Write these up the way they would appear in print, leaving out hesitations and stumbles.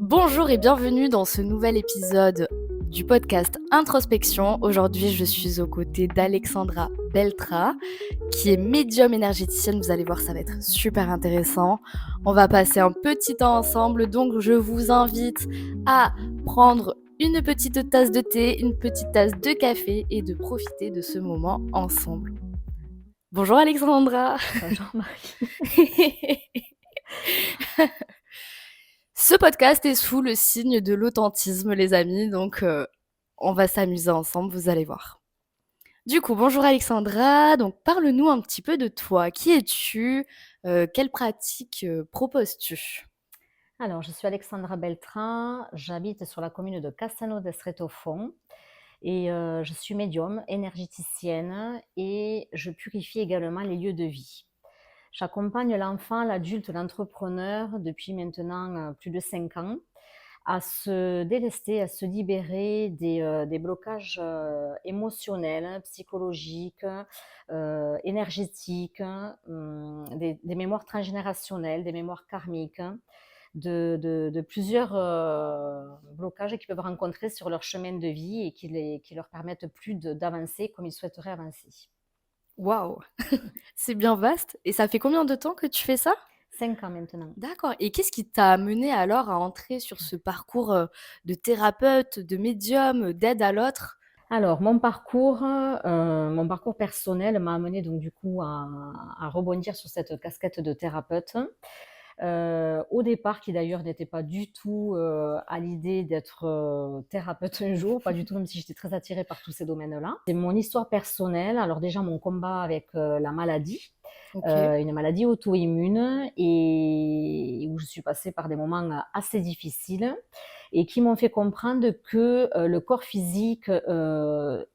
Bonjour et bienvenue dans ce nouvel épisode du podcast Introspection. Aujourd'hui, je suis aux côtés d'Alexandra Beltra, qui est médium énergéticienne. Vous allez voir, ça va être super intéressant. On va passer un petit temps ensemble, donc je vous invite à prendre une petite tasse de thé, une petite tasse de café et de profiter de ce moment ensemble. Bonjour Alexandra. Bonjour Marie. Ce podcast est sous le signe de l'authentisme, les amis, donc on va s'amuser ensemble, vous allez voir. Du coup, bonjour Alexandra, donc parle-nous un petit peu de toi. Qui es-tu? Quelle pratique proposes-tu? Alors, je suis Alexandra Beltrin, j'habite sur la commune de Cassano d'Estretofon et je suis médium, énergéticienne et je purifie également les lieux de vie. J'accompagne l'enfant, l'adulte, l'entrepreneur depuis maintenant plus de 5 ans à se délester, à se libérer des blocages émotionnels, psychologiques, énergétiques, des mémoires transgénérationnelles, des mémoires karmiques, de plusieurs blocages qu'ils peuvent rencontrer sur leur chemin de vie et qui leur permettent plus d'avancer comme ils souhaiteraient avancer. Waouh, c'est bien vaste. Et ça fait combien de temps que tu fais ça? 5 ans maintenant. D'accord. Et qu'est-ce qui t'a amené alors à entrer sur ce parcours de thérapeute, de médium, d'aide à l'autre? Alors, mon parcours personnel m'a amené donc du coup à rebondir sur cette casquette de thérapeute. Au départ, qui d'ailleurs n'était pas du tout à l'idée d'être thérapeute un jour, pas du tout, même si j'étais très attirée par tous ces domaines-là. C'est mon histoire personnelle. Alors déjà, mon combat avec la maladie, Ok. une maladie auto-immune et où je suis passée par des moments assez difficiles et qui m'ont fait comprendre que le corps physique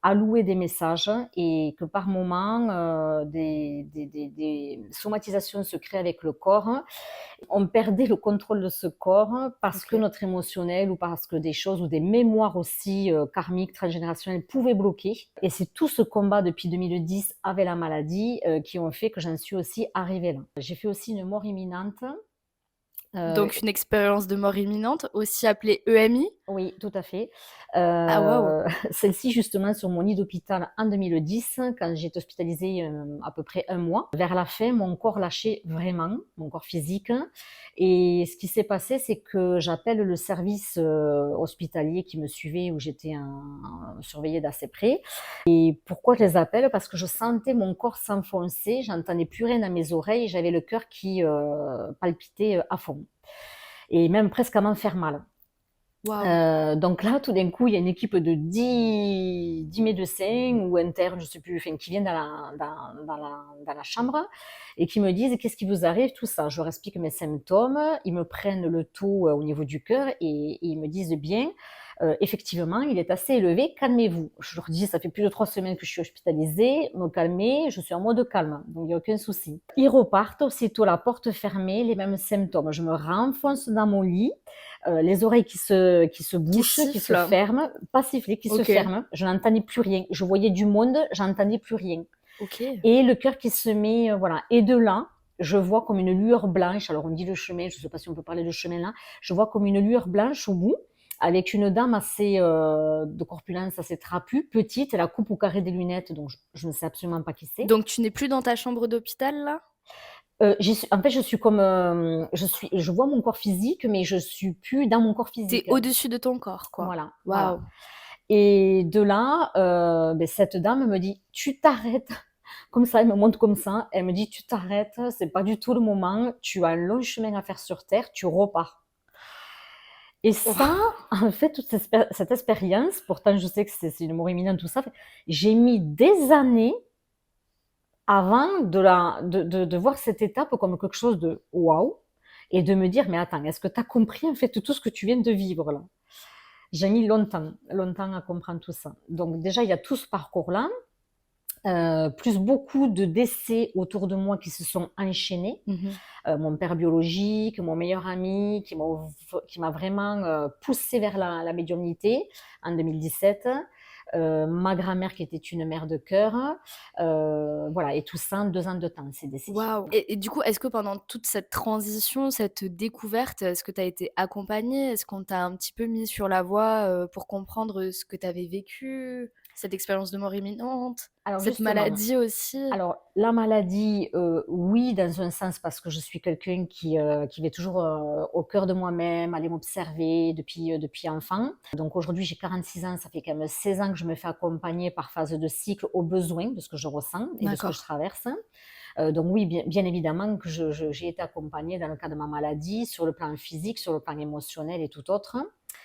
allouait des messages et que par moments, des somatisations se créent avec le corps. On perdait le contrôle de ce corps parce que Ok. notre émotionnel ou parce que des choses ou des mémoires aussi karmiques, transgénérationnelles pouvaient bloquer. Et c'est tout ce combat depuis 2010 avec la maladie qui ont fait que j'en suis aussi arrivée là. J'ai fait aussi une mort imminente. Euh, Donc une expérience de mort imminente, aussi appelée EMI? Oui, tout à fait. Ah waouh. Celle-ci justement sur mon lit d'hôpital en 2010, quand j'ai été hospitalisée, à peu près 1 mois. Vers la fin, mon corps lâchait vraiment, mon corps physique et ce qui s'est passé, c'est que j'appelle le service, hospitalier qui me suivait où j'étais surveillée d'assez près et pourquoi je les appelle? Parce que je sentais mon corps s'enfoncer, j'entendais plus rien dans mes oreilles, j'avais le cœur qui, palpitait, à fond et même presque à m'en faire mal. Waouh. Donc là, tout d'un coup, il y a une équipe de 10 médecins ou internes, je sais plus, enfin, qui viennent dans la chambre et qui me disent: «Qu'est-ce qui vous arrive?» tout ça. Je leur explique mes symptômes, ils me prennent le taux, au niveau du cœur et ils me disent: «Bien, effectivement, il est assez élevé, calmez-vous». Je leur dis: «Ça fait plus de 3 semaines que je suis hospitalisée, me calmer, je suis en mode calme, donc il y a aucun souci». Ils repartent, aussitôt la porte fermée, les mêmes symptômes. Je me renfonce dans mon lit, les oreilles qui se Qui bouchent, qui se siffle? ferment, pas siffler, qui se OK. ferment. Je n'entendais plus rien. Je voyais du monde, j'entendais plus rien. OK. Et le cœur qui se met, voilà. Et de là, je vois comme une lueur blanche. Alors on dit le chemin, je ne sais pas si on peut parler de chemin là. Je vois comme une lueur blanche au bout, avec une dame assez de corpulence assez trapue, petite. Elle a coupe au carré des lunettes, donc je ne sais absolument pas qui c'est. Donc tu n'es plus dans ta chambre d'hôpital là? En fait, je suis comme, je vois mon corps physique, mais je suis plus dans mon corps T'es physique. au-dessus de ton corps, quoi. Voilà, voilà. Waouh! Et de là, cette dame me dit: «Tu t'arrêtes». Comme ça, elle me montre comme ça, elle me dit: «Tu t'arrêtes, c'est pas du tout le moment, tu as un long chemin à faire sur terre, tu repars». Et ça, Waouh! en fait, toute cette expérience, pourtant je sais que c'est une mort imminente, tout ça, j'ai mis des années avant de voir cette étape comme quelque chose de waouh et de me dire: «Mais attends, est-ce que tu as compris, en fait, tout ce que tu viens de vivre là?» J'ai mis longtemps, longtemps à comprendre tout ça. Donc déjà, il y a tout ce parcours-là, plus beaucoup de décès autour de moi qui se sont enchaînés. Mmh. Mon père biologique, mon meilleur ami qui m'a vraiment, poussée vers la médiumnité en 2017. ma grand-mère qui était une mère de cœur, voilà, et tout ça en 2 ans de temps, c'est décédé. Waouh! Et du coup, est-ce que pendant toute cette transition, cette découverte, est-ce que tu as été accompagnée? Est-ce qu'on t'a un petit peu mis sur la voie, pour comprendre, ce que tu avais vécu? Cette expérience de mort imminente? Alors Cette justement, maladie aussi? alors la maladie, oui, dans un sens parce que je suis quelqu'un qui va toujours, au cœur de moi-même, aller m'observer depuis enfant. Donc aujourd'hui, j'ai 46 ans, ça fait quand même 16 ans que je me fais accompagner par phase de cycle au besoin de ce que je ressens et de ce que je D'accord. traverse. Donc oui, bien évidemment que j'ai été accompagnée dans le cas de ma maladie, sur le plan physique, sur le plan émotionnel et tout autre.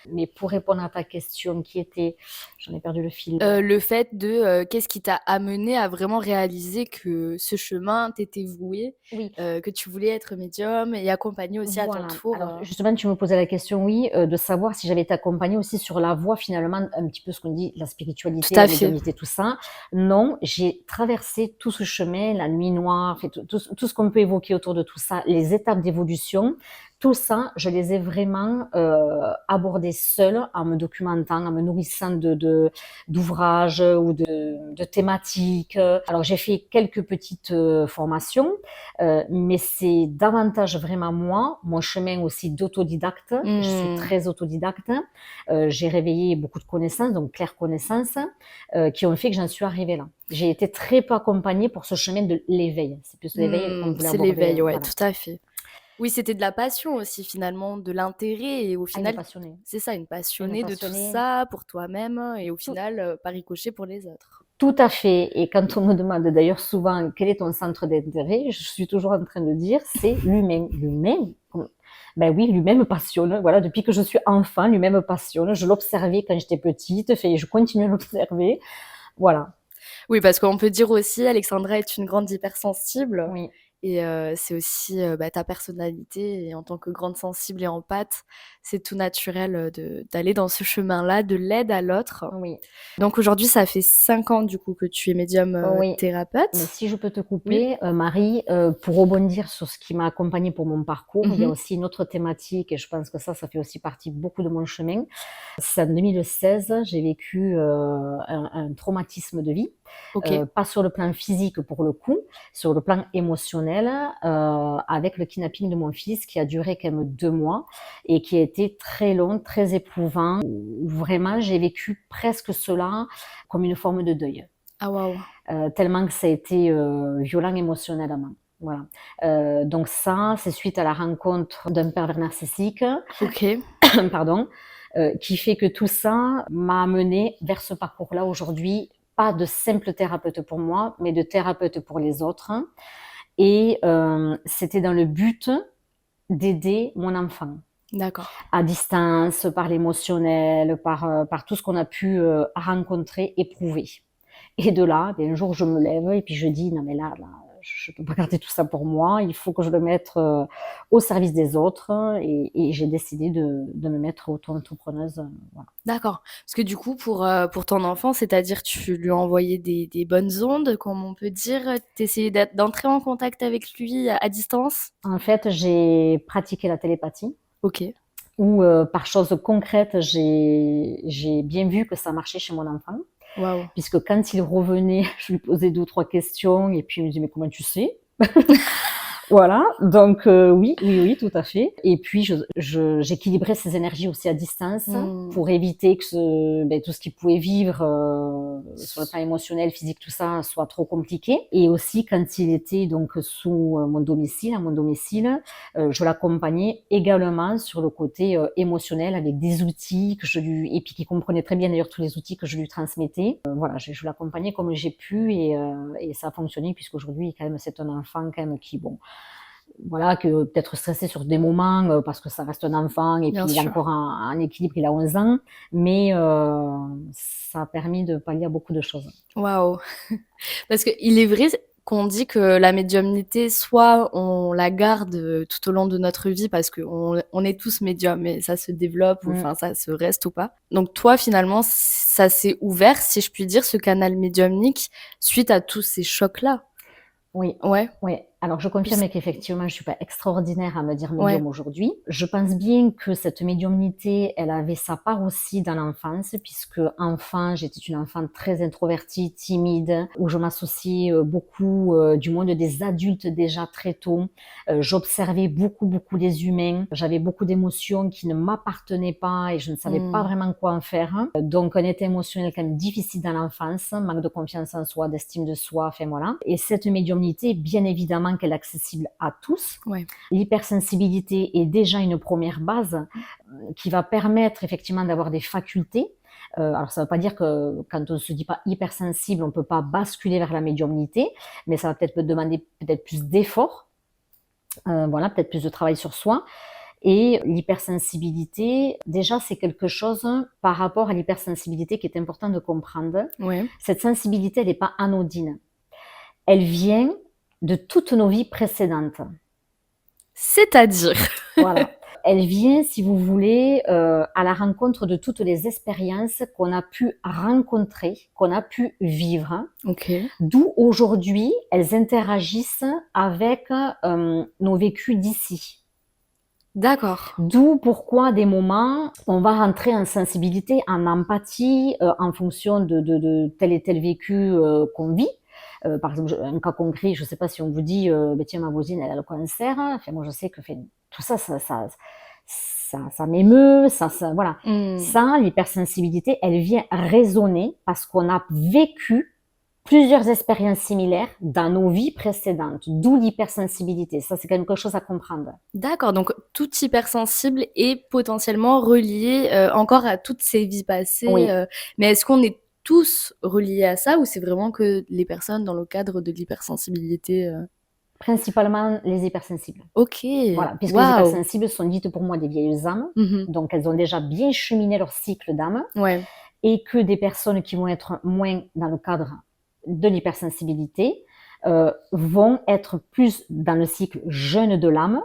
Mais pour répondre à ta question qui était j'en ai perdu le fil. Le fait de, qu'est-ce qui t'a amené à vraiment réaliser que ce chemin t'était voué, Oui. que tu voulais être médium et accompagner aussi à ton Voilà. tour, Alors justement, tu me posais la question, oui, de savoir si j'avais été accompagnée aussi sur la voie finalement, un petit peu ce qu'on dit, la tout spiritualité, à la fait. médiumnité, tout ça. Non, j'ai traversé tout ce chemin, la nuit noire, fait tout ce qu'on peut évoquer autour de tout ça, les étapes d'évolution. Tout ça, je les ai vraiment, abordées seule, en me documentant, en me nourrissant d'ouvrages ou de thématiques. Alors j'ai fait quelques petites, formations, mais c'est davantage vraiment moi, mon chemin aussi d'autodidacte. Je suis Mmh. très autodidacte. J'ai réveillé beaucoup de connaissances, donc claires connaissances, qui ont fait que j'en suis arrivée là. J'ai été très peu accompagnée pour ce chemin de l'éveil. C'est plus l'éveil qu'on Mmh, voulait c'est aborder, l'éveil, ouais, voilà. tout à fait. Oui, c'était de la passion aussi finalement, de l'intérêt et au Ah, une final, passionnée. c'est ça, une Une passionnée de tout passionnée. ça pour toi-même et au Tout, final, par ricochet pour les autres. tout à fait. Et quand on me demande d'ailleurs souvent quel est ton centre d'intérêt, je suis toujours en train de dire c'est l'humain. L'humain, ben oui, l'humain me passionne. Voilà, depuis que je suis enfant, l'humain me passionne. Je l'observais quand j'étais petite, fait, je continue à l'observer. Voilà. Oui, parce qu'on peut dire aussi, Alexandra est une grande hypersensible Oui, et c'est aussi, bah, ta personnalité et en tant que grande sensible et empathe, c'est tout naturel, d'aller dans ce chemin-là, de l'aide à l'autre. oui, Donc aujourd'hui, ça fait 5 ans du coup que tu es médium, oui. Mais thérapeute? si je peux te Oui. couper, Marie, pour rebondir sur ce qui m'a accompagnée pour mon parcours, il y a Mmh. aussi une autre thématique et je pense que ça fait aussi partie beaucoup de mon chemin. C'est en 2016, j'ai vécu un traumatisme de vie, OK. pas sur le plan physique pour le coup, sur le plan émotionnel, avec le kidnapping de mon fils qui a duré quand même 2 mois et qui a été très long, très éprouvant, où vraiment j'ai vécu presque cela comme une forme de deuil. Ah waouh! Tellement que ça a été violent émotionnellement. Voilà. Donc ça, c'est suite à la rencontre d'un pervers narcissique, OK. pardon, qui fait que tout ça m'a amené vers ce parcours-là aujourd'hui, pas de simple thérapeute pour moi, mais de thérapeute pour les autres. Et c'était dans le but d'aider mon enfant D'accord. à distance, par l'émotionnel, par tout ce qu'on a pu rencontrer, éprouver. Et de là, un jour, je me lève et puis je dis, non mais là, je ne peux pas garder tout ça pour moi, il faut que je le mette au service des autres. Et j'ai décidé de me mettre auto-entrepreneuse. Voilà. D'accord. Parce que du coup, pour ton enfant, c'est-à-dire tu lui as envoyé des bonnes ondes, comme on peut dire? Tu essayais d'entrer en contact avec lui à distance? En fait, j'ai pratiqué la télépathie OK. où, par chose concrète, j'ai bien vu que ça marchait chez mon enfant. Waouh! Puisque quand il revenait, je lui posais 2 ou 3 questions et puis il me dit: «Mais comment tu sais?» Voilà, donc oui, tout à fait. Et puis j'équilibrais ces énergies aussi à distance Mmh. pour éviter que tout ce qu'il pouvait vivre sur le plan émotionnel, physique, tout ça, soit trop compliqué. Et aussi quand il était donc sous mon domicile, à mon domicile, je l'accompagnais également sur le côté émotionnel avec des outils que je lui et puis qui comprenait très bien d'ailleurs tous les outils que je lui transmettais. Voilà, je l'accompagnais comme j'ai pu et ça a fonctionné puisqu'aujourd'hui quand même c'est un enfant quand même qui bon voilà, que peut-être stressé sur des moments parce que ça reste un enfant et puis Bien il a sûr. encore un équilibre, il a 11 ans, mais ça a permis de pallier à beaucoup de choses. Waouh! Parce qu'il est vrai qu'on dit que la médiumnité, soit on la garde, tout au long de notre vie parce qu'on est tous médiums et ça se développe ou Mm. enfin ça se reste ou pas. Donc toi, finalement, ça s'est ouvert, si je puis dire, ce canal médiumnique suite à tous ces chocs-là? Oui, Ouais? oui. Alors je confirme qu'effectivement, je ne suis pas extraordinaire à me dire Ouais. médium aujourd'hui. Je pense bien que cette médiumnité, elle avait sa part aussi dans l'enfance, puisque enfant, j'étais une enfant très introvertie, timide, où je m'associais beaucoup du monde des adultes déjà très tôt. J'observais beaucoup, beaucoup les humains. J'avais beaucoup d'émotions qui ne m'appartenaient pas et je ne savais pas Mmh. vraiment quoi en faire. Donc un état émotionnel quand même difficile dans l'enfance, manque de confiance en soi, d'estime de soi, enfin voilà. Et cette médiumnité, bien évidemment qu'elle est accessible à tous. Ouais. L'hypersensibilité est déjà une première base qui va permettre effectivement d'avoir des facultés. Alors ça ne veut pas dire que quand on ne se dit pas hypersensible, on ne peut pas basculer vers la médiumnité, mais ça va peut-être demander peut-être plus d'efforts, voilà, peut-être plus de travail sur soi. Et l'hypersensibilité, déjà, c'est quelque chose par rapport à l'hypersensibilité qui est important de comprendre. Ouais. Cette sensibilité, elle n'est pas anodine. Elle vient de toutes nos vies précédentes. C'est-à-dire? Voilà. Elle vient, si vous voulez, à la rencontre de toutes les expériences qu'on a pu rencontrer, qu'on a pu vivre, OK. d'où aujourd'hui elles interagissent avec nos vécus d'ici. D'accord. D'où pourquoi à des moments, on va rentrer en sensibilité, en empathie, en fonction de tel et tel vécu qu'on vit. Par exemple, un cas concret, je ne sais pas si on vous dit, tiens, ma voisine, elle a le cancer. Enfin, moi, je sais que tout ça, ça m'émeut, voilà. Mmh. Ça, l'hypersensibilité, elle vient résonner parce qu'on a vécu plusieurs expériences similaires dans nos vies précédentes, d'où l'hypersensibilité. Ça, c'est quelque chose à comprendre. D'accord, donc tout hypersensible est potentiellement relié, encore à toutes ces vies passées, Oui. mais est-ce qu'on est tous reliés à ça ou c'est vraiment que les personnes dans le cadre de l'hypersensibilité? Principalement les hypersensibles. OK, Voilà, puisque les waouh! hypersensibles sont dites pour moi des vieilles âmes, Mmh. donc elles ont déjà bien cheminé leur cycle d'âme, Ouais, et que des personnes qui vont être moins dans le cadre de l'hypersensibilité vont être plus dans le cycle jeune de l'âme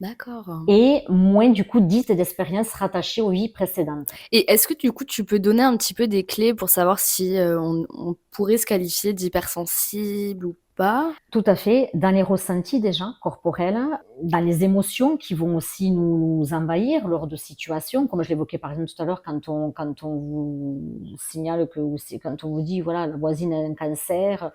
d'accord. et moins du coup dites d'expériences rattachées aux vies précédentes. Et est-ce que du coup tu peux donner un petit peu des clés pour savoir si, on pourrait se qualifier d'hypersensible ou pas? Tout à fait, dans les ressentis déjà corporels, dans les émotions qui vont aussi nous envahir lors de situations, comme je l'évoquais par exemple tout à l'heure, quand on vous signale que, ou c'est quand on vous dit voilà la voisine a un cancer,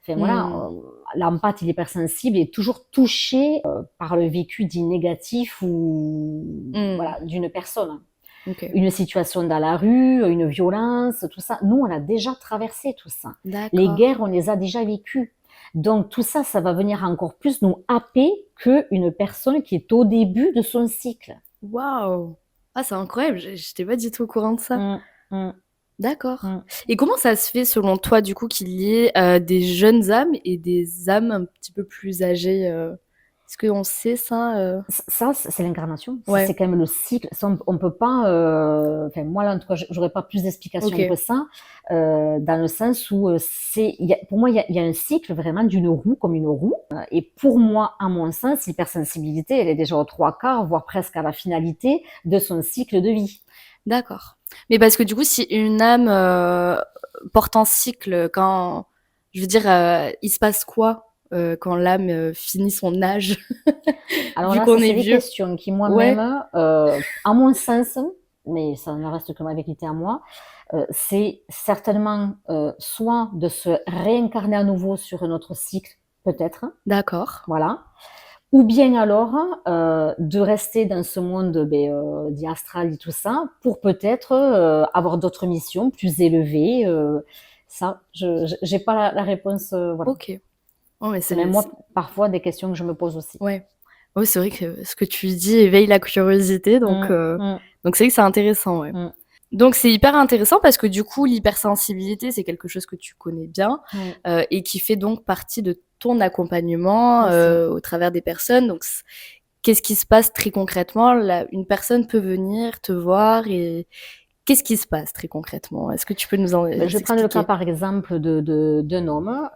enfin voilà, Mmh. l'empathe, l'hypersensible est toujours touché par le vécu dit négatif ou Mmh. voilà d'une personne. OK. Une situation dans la rue, une violence, tout ça. Nous, on a déjà traversé tout ça. Les D'accord. guerres, on les a déjà vécues. Donc tout ça, ça va venir encore plus nous happer qu'une personne qui est au début de son cycle. Waouh! Ah, c'est incroyable, j'étais pas du tout au courant de ça. Mmh, mmh, D'accord. mmh. Et comment ça se fait selon toi du coup qu'il y ait, des jeunes âmes et des âmes un petit peu plus âgées, est-ce qu'on sait ça, Ça, c'est l'incarnation. C'est Ouais, quand même le cycle. Ça, on peut pas. Enfin, moi, là, en tout cas, j'aurais pas plus d'explications OK. que ça, dans le sens où pour moi, il y a un cycle vraiment d'une roue, comme une roue. Et pour moi, à mon sens, l'hypersensibilité, elle est déjà aux trois quarts, voire presque à la finalité de son cycle de vie. D'accord. Mais parce que du coup, si une âme, porte un cycle, quand je veux dire, il se passe quoi, quand l'âme, finit son âge? Alors Vu là, qu'on ça, est c'est des vieux? questions qui Ouais, moi-même, à mon sens, mais ça ne reste que ma vérité à moi, c'est certainement soit de se réincarner à nouveau sur un autre cycle, peut-être, d'accord. voilà, ou bien alors de rester dans ce monde dit astral et tout ça, pour peut-être avoir d'autres missions plus élevées. Ça, je n'ai pas la réponse, voilà. OK. Oh mais C'est même moi, parfois, des questions que je me pose aussi. ouais. Oui, c'est vrai que ce que tu dis éveille la curiosité, Mmh, mmh, donc c'est vrai que c'est intéressant, ouais. mmh, Donc c'est hyper intéressant parce que du coup, l'hypersensibilité, c'est quelque chose que tu connais bien, oui, et qui fait donc partie de ton accompagnement, aussi. au travers des personnes. Donc qu'est-ce qui se passe très concrètement? La Une personne peut venir te voir et qu'est-ce qui se passe très concrètement? Est-ce que tu peux nous en Je vais prendre le cas expliquer? par exemple d'un homme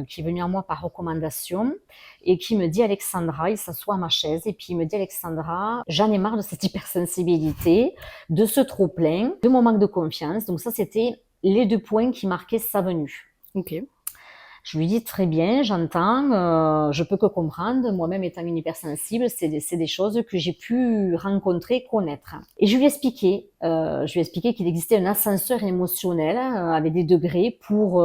qui est venu à moi par recommandation et qui me dit Alexandra, il s'assoit à ma chaise et puis il me dit Alexandra, j'en ai marre de cette hypersensibilité, de ce trop-plein, de mon manque de confiance. Donc ça, c'était les deux points qui marquaient sa venue. OK. Je lui dis très bien, j'entends, je peux que comprendre. Moi-même étant une hypersensible, c'est des choses que j'ai pu rencontrer, connaître. Et je lui ai expliqué qu'il existait un ascenseur émotionnel avec des degrés pour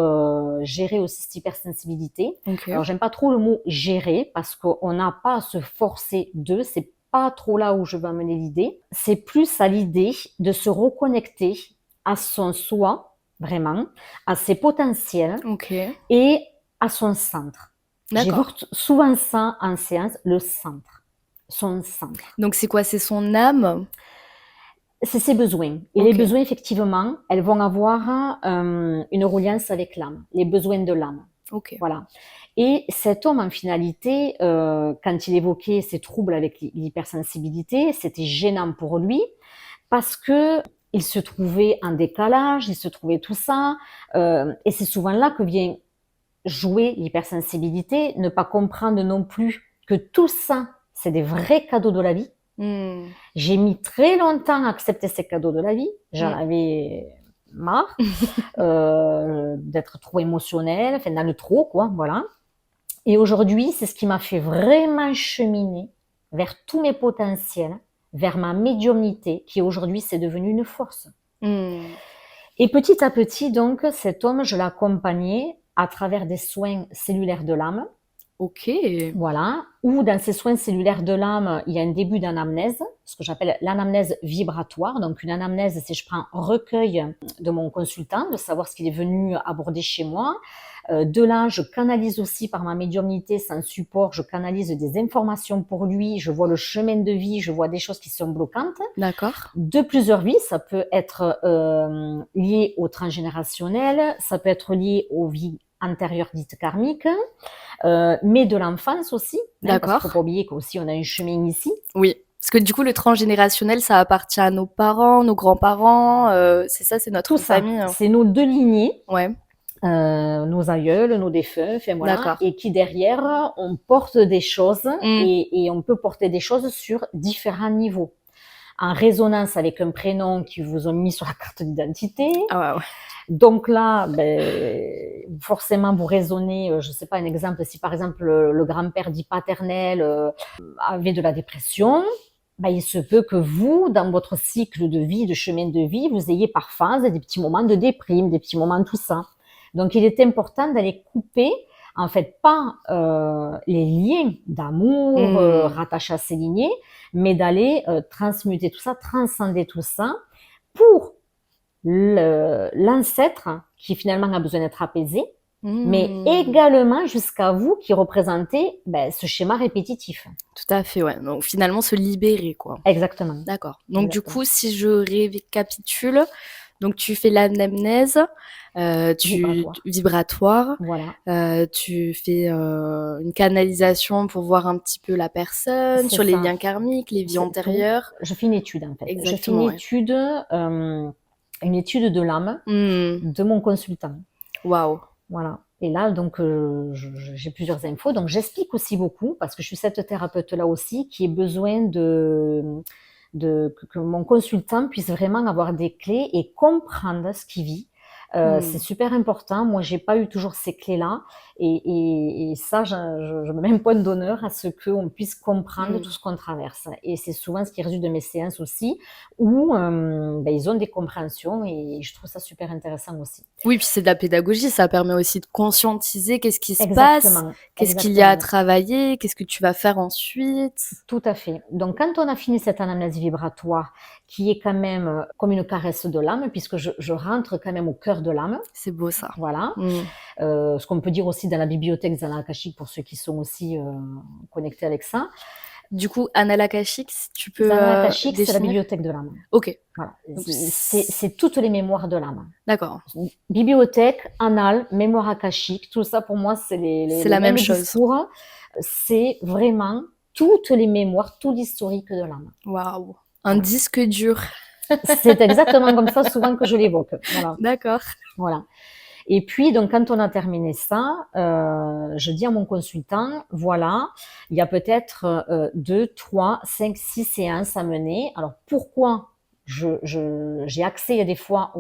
gérer aussi cette hypersensibilité. Ok. Alors j'aime pas trop le mot gérer parce qu'on n'a pas à se forcer d'eux. C'est pas trop là où je veux amener l'idée. C'est plus à l'idée de se reconnecter à son soi, vraiment, à ses potentiels Ok. et à son centre. D'accord. J'évoque souvent ça en séance, le centre, son centre. Donc c'est quoi? C'est son âme? C'est ses besoins. Et Ok. les besoins, effectivement, elles vont avoir une reliance avec l'âme, les besoins de l'âme. Ok. Voilà. Et cet homme, en finalité, quand il évoquait ses troubles avec l'hypersensibilité, c'était gênant pour lui parce que il se trouvait en décalage, il se trouvait tout ça. Et c'est souvent là que vient jouer l'hypersensibilité, ne pas comprendre non plus que tout ça, c'est des vrais cadeaux de la vie. Hmm. J'ai mis très longtemps à accepter ces cadeaux de la vie. J'en Mm. avais marre d'être trop émotionnelle, enfin dans le trop, quoi, voilà. Et aujourd'hui, c'est ce qui m'a fait vraiment cheminer vers tous mes potentiels, vers ma médiumnité, qui aujourd'hui, c'est devenu une force. Hmm. Et petit à petit, donc, cet homme, je l'accompagnais à travers des soins cellulaires de l'âme. Ok. Voilà. Ou dans ces soins cellulaires de l'âme, il y a un début d'anamnèse, ce que j'appelle l'anamnèse vibratoire. Donc, une anamnèse, c'est je prends un recueil de mon consultant, de savoir ce qu'il est venu aborder chez moi. De là, je canalise aussi par ma médiumnité, sans support, je canalise des informations pour lui, je vois le chemin de vie, je vois des choses qui sont bloquantes. D'accord. De plusieurs vies, ça peut être lié au transgénérationnel, ça peut être lié aux vies antérieures dites karmiques, mais de l'enfance aussi. Parce qu'il ne faut D'accord. pas oublier qu'aussi on a un chemin ici. Oui. Parce que du coup, le transgénérationnel, ça appartient à nos parents, nos grands-parents. C'est ça, c'est Tout notre ça, famille. Hein. c'est nos deux lignées, Ouais. nos aïeuls, nos défunts, enfin voilà, D'accord. et qui derrière, on porte des choses Mm. et on peut porter des choses sur différents niveaux. En résonance avec un prénom qu'ils vous ont mis sur la carte d'identité. Ah ouais. Donc là, forcément, vous raisonnez, je ne sais pas, un exemple, si par exemple le grand-père dit paternel avait de la dépression, il se peut que vous, dans votre cycle de vie, de chemin de vie, vous ayez par phase des petits moments de déprime, des petits moments tout ça. Donc il est important d'aller couper, en fait, pas les liens d'amour rattachés à ces lignées, mais d'aller transmuter tout ça, transcender tout ça pour l'ancêtre qui finalement a besoin d'être apaisé, mais également jusqu'à vous qui représentez ce schéma répétitif. Tout à fait, ouais. Donc finalement, se libérer, quoi. Exactement. D'accord. Donc du Exactement. coup, si je récapitule, donc tu fais l'anamnèse, vibratoire, Voilà. tu fais une canalisation pour voir un petit peu la personne, C'est sur les ça. liens karmiques, les vies C'est antérieures. tout. Je fais une étude en fait. Exactement, je fais une ouais. étude, une étude de l'âme de mon consultant. Waouh. Voilà. Et là, donc, j'ai plusieurs infos. Donc, j'explique aussi beaucoup parce que je suis cette thérapeute-là aussi qui a besoin que mon consultant puisse vraiment avoir des clés et comprendre ce qu'il vit. C'est super important. Moi, j'ai pas eu toujours ces clés-là, et ça, je me mets un point d'honneur à ce qu'on puisse comprendre tout ce qu'on traverse. Et c'est souvent ce qui résulte de mes séances aussi, où ils ont des compréhensions, et je trouve ça super intéressant aussi. Oui, puis c'est de la pédagogie, ça permet aussi de conscientiser qu'est-ce qui se Exactement. passe, qu'est-ce qu'il y a à travailler, qu'est-ce que tu vas faire ensuite. Tout à fait. Donc, quand on a fini cette anamnèse vibratoire, qui est quand même comme une caresse de l'âme, puisque je rentre quand même au cœur de l'âme. C'est beau ça. Voilà. Ce qu'on peut dire aussi dans la bibliothèque Zana Akashique pour ceux qui sont aussi connectés avec ça. Du coup, Annales Akashiques, tu peux Zana Akashique, c'est la définir? bibliothèque de l'âme. Ok. Voilà. C'est toutes les mémoires de l'âme. D'accord. Bibliothèque, annales, mémoire akashique, tout ça pour moi, c'est la même chose. Discours. C'est vraiment toutes les mémoires, tout l'historique de l'âme. Waouh. Un disque dur. C'est exactement comme ça souvent que je l'évoque. Voilà. D'accord. Voilà. Et puis, donc, quand on a terminé ça, je dis à mon consultant, voilà, il y a peut-être 2, 3, 5, 6 séances à mener. Alors, pourquoi j'ai accès des fois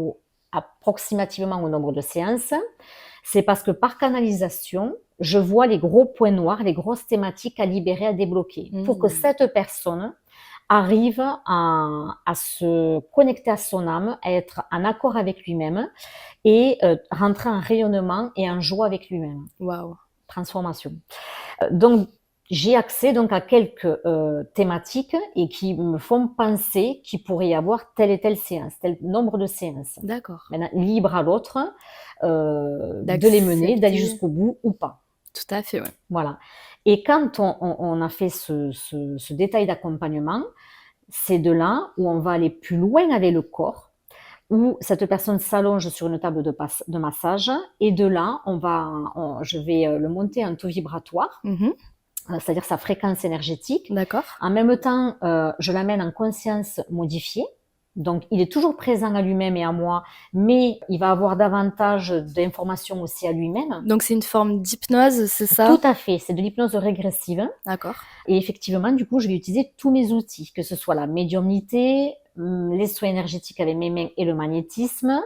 approximativement au nombre de séances? C'est parce que par canalisation, je vois les gros points noirs, les grosses thématiques à libérer, à débloquer, pour que cette personne arrive à se connecter à son âme, à être en accord avec lui-même et rentrer en rayonnement et en joie avec lui-même. Waouh. Transformation. Donc, j'ai accès donc à quelques thématiques et qui me font penser qu'il pourrait y avoir telle et telle séance, tel nombre de séances. D'accord. Maintenant, libre à l'autre de les mener, d'aller jusqu'au bout ou pas. Tout à fait, ouais. Voilà. Et quand on a fait ce détail d'accompagnement, c'est de là où on va aller plus loin avec le corps, où cette personne s'allonge sur une table de massage, et de là, je vais le monter en taux vibratoire, c'est-à-dire sa fréquence énergétique. D'accord. En même temps, je l'amène en conscience modifiée. Donc, il est toujours présent à lui-même et à moi, mais il va avoir davantage d'informations aussi à lui-même. Donc, c'est une forme d'hypnose, c'est ça? Tout à fait, c'est de l'hypnose régressive. D'accord. Et effectivement, du coup, je vais utiliser tous mes outils, que ce soit la médiumnité, les soins énergétiques avec mes mains et le magnétisme,